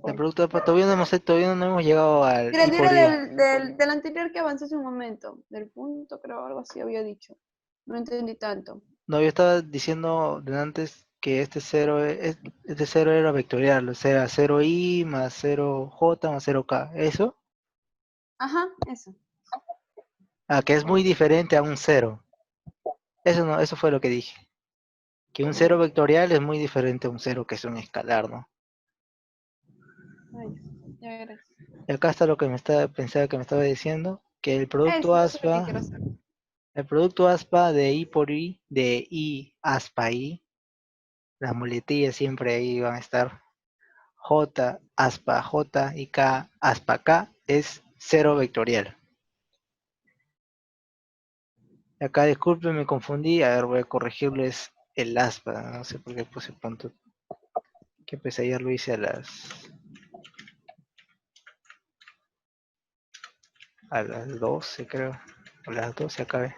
Del producto aspa todavía no hemos llegado al I Diré por I. del anterior que avanzó hace un momento, del punto, creo, algo así había dicho. No entendí tanto. No, yo estaba diciendo de antes que este cero era vectorial, o sea, 0i más 0j más 0k. ¿Eso? Ajá, eso. Ah, que es muy diferente a un cero. Eso no, eso fue lo que dije. Que un cero vectorial es muy diferente a un cero que es un escalar, ¿no? Ay, ya, gracias. Y acá está lo que pensaba que me estaba diciendo, que Eso es lo que quiero saber. el producto aspa de I por I, de I aspa I, las muletillas siempre ahí van a estar, J aspa J y K aspa K es cero vectorial. Acá disculpen, me confundí, a ver, voy a corregirles el aspa, no sé por qué puse punto, que pues ayer lo hice a las 12 creo, a las 12 acabé.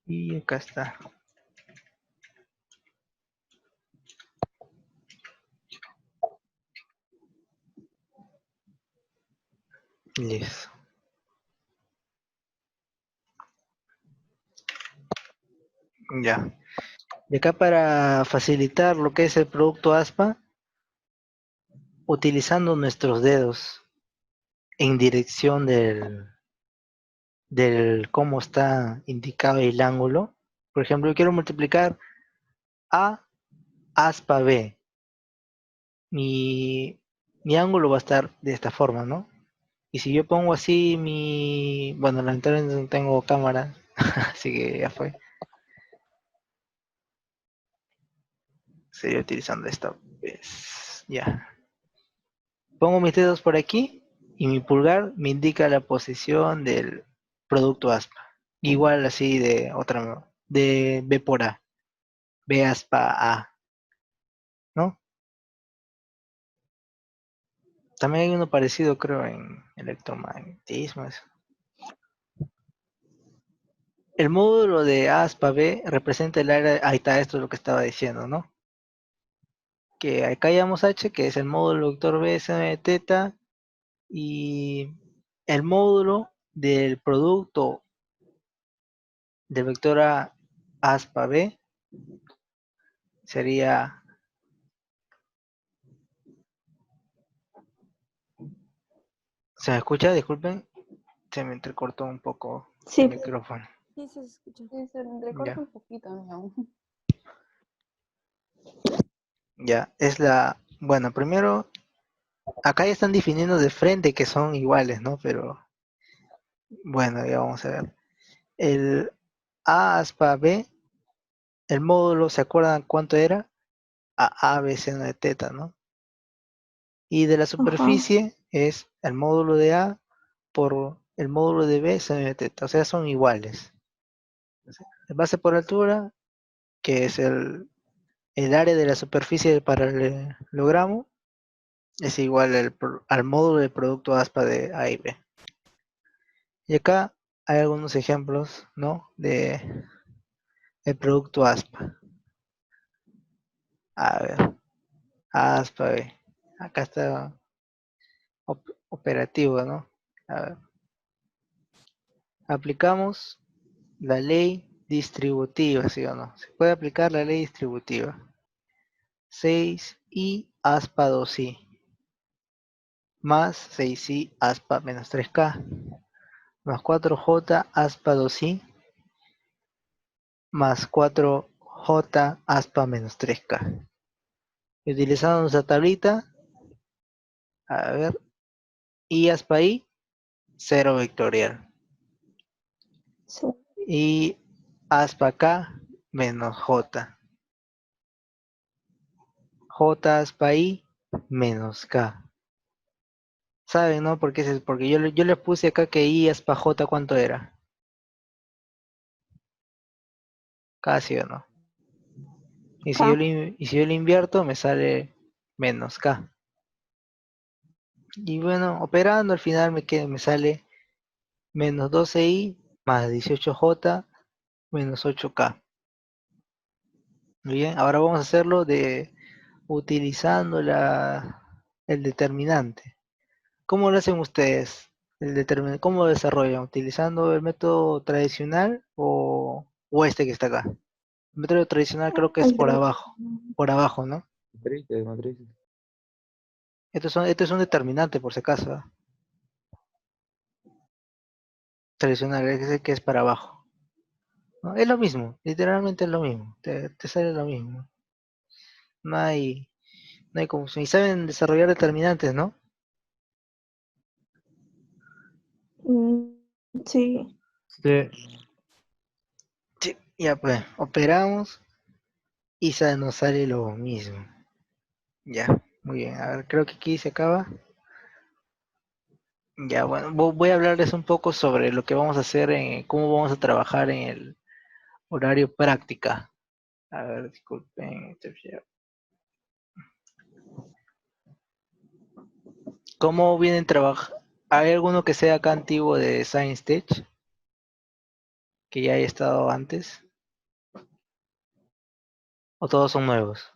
Y acá está. Listo. Ya. Y acá para facilitar lo que es el producto aspa, utilizando nuestros dedos en dirección del cómo está indicado el ángulo. Por ejemplo, yo quiero multiplicar A aspa B. Mi ángulo va a estar de esta forma, ¿no? Y si yo pongo así bueno, lamentablemente no tengo cámara, así que ya fue. Sería utilizando esta vez. Ya. Pongo mis dedos por aquí y mi pulgar me indica la posición del producto aspa. Igual así de B por A. B aspa A, ¿no? También hay uno parecido, creo, en electromagnetismo. El módulo de A aspa B representa el área, ahí está, esto es lo que estaba diciendo, ¿no? Que acá llamamos H, que es el módulo vector B, S de teta, y el módulo del producto del vector A aspa B sería, ¿se me escucha? Disculpen, se me entrecortó un poco el Sí, micrófono. Sí, se escucha. Sí, se entrecorta Ya. un poquito, ¿no? Ya, bueno, primero, acá ya están definiendo de frente que son iguales, ¿no? Pero, bueno, ya vamos a ver. El A aspa B, el módulo, ¿se acuerdan cuánto era? A B seno de teta, ¿no? Y de la superficie es el módulo de A por el módulo de B seno de teta, o sea, son iguales. El base por altura, que es el área de la superficie del paralelogramo, es igual al módulo del producto aspa de A y B. Y acá hay algunos ejemplos, ¿no? De el producto aspa. A ver, aspa B. Acá está operativo, ¿no? A ver. Aplicamos la ley distributiva, ¿sí o no? Se puede aplicar la ley distributiva. 6i aspa 2i más 6i aspa menos 3k más 4j aspa 2i más 4j aspa menos 3k. Y utilizando nuestra tablita, a ver, i aspa i, 0 vectorial. sí. Y aspa k menos j. J aspa i menos k. ¿Saben, no? Porque yo le puse acá que i aspa j, ¿cuánto era? Casi o no. Y si K. yo le invierto, me sale menos k. Y bueno, operando al final me sale menos 12i más 18j menos 8k. Muy bien, ahora vamos a hacerlo utilizando el determinante. ¿Cómo lo hacen ustedes? ¿Cómo lo desarrollan? ¿Utilizando el método tradicional o este que está acá? El método tradicional creo que es El de- por abajo, ¿no? Matrices, matrices. Esto es un determinante por si acaso, ¿ah? Tradicional, es el que es para abajo, ¿no? Es lo mismo, literalmente es lo mismo, te sale lo mismo. No hay, no hay confusión. Y saben desarrollar determinantes, ¿no? mm, sí. Sí. Sí, ya pues, operamos y nos sale lo mismo. Ya, muy bien. A ver, creo que aquí se acaba. Ya, bueno, voy a hablarles un poco sobre lo que vamos a hacer, cómo vamos a trabajar en el horario práctica. A ver, disculpen. ¿Cómo vienen trabajando? ¿Hay alguno que sea acá antiguo de Science Tech? Que ya haya estado antes. ¿O todos son nuevos?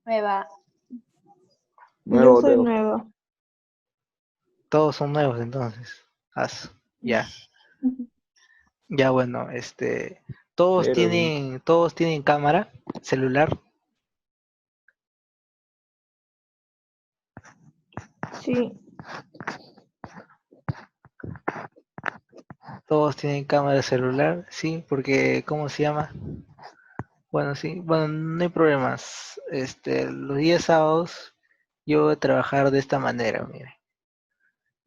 Nueva. Yo Nuevo, soy nuevo. nueva. Todos son nuevos entonces. Ya. Ya bueno, Pero, todos tienen cámara, celular. Sí. Todos tienen cámara celular, sí, porque, ¿cómo se llama? Bueno, sí, bueno, no hay problemas. Los días sábados yo voy a trabajar de esta manera, mire.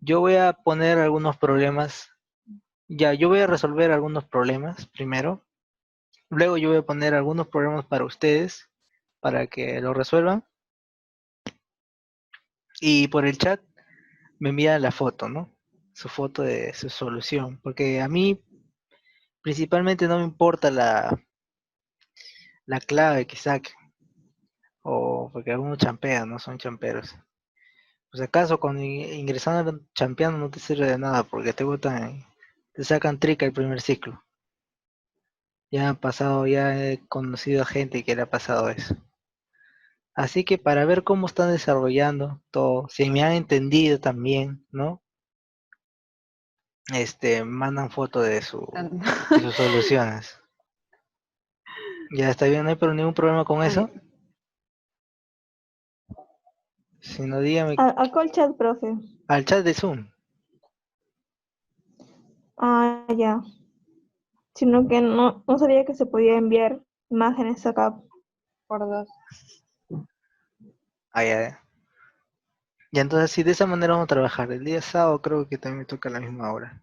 Yo voy a poner algunos problemas, ya, yo voy a resolver algunos problemas primero. Luego yo voy a poner algunos problemas para ustedes, para que lo resuelvan. Y por el chat me envían la foto, ¿no? Su foto de su solución. Porque a mí principalmente no me importa la clave que saquen. O porque algunos champean, no son champeros. Pues acaso con ingresando champeando no te sirve de nada porque te sacan trica el primer ciclo. Ya he conocido a gente que le ha pasado eso. Así que para ver cómo están desarrollando todo, si me han entendido también, ¿no? mandan foto de Ah, sus soluciones. Ya está bien, no hay ningún problema con eso. Si no, dígame ¿A cuál chat, profe? al chat de Zoom. Ah, ya. Sino que no sabía que se podía enviar imágenes acá. por 2. Ah, ya. Y entonces, sí, de esa manera vamos a trabajar. El día sábado creo que también me toca a la misma hora.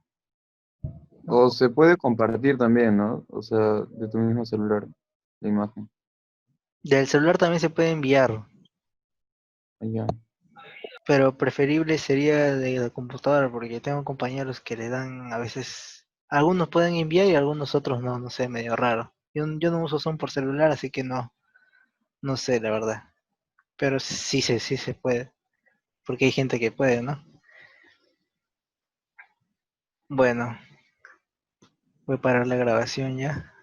O se puede compartir también, ¿no? O sea, de tu mismo celular, la imagen. Del celular también se puede enviar, Allá. pero preferible sería de la computadora, porque tengo compañeros que le dan a veces. Algunos pueden enviar y algunos otros no, no sé, medio raro. Yo no uso Zoom por celular, así que no sé, la verdad. Pero sí se puede, porque hay gente que puede, ¿no? Bueno, voy a parar la grabación ya.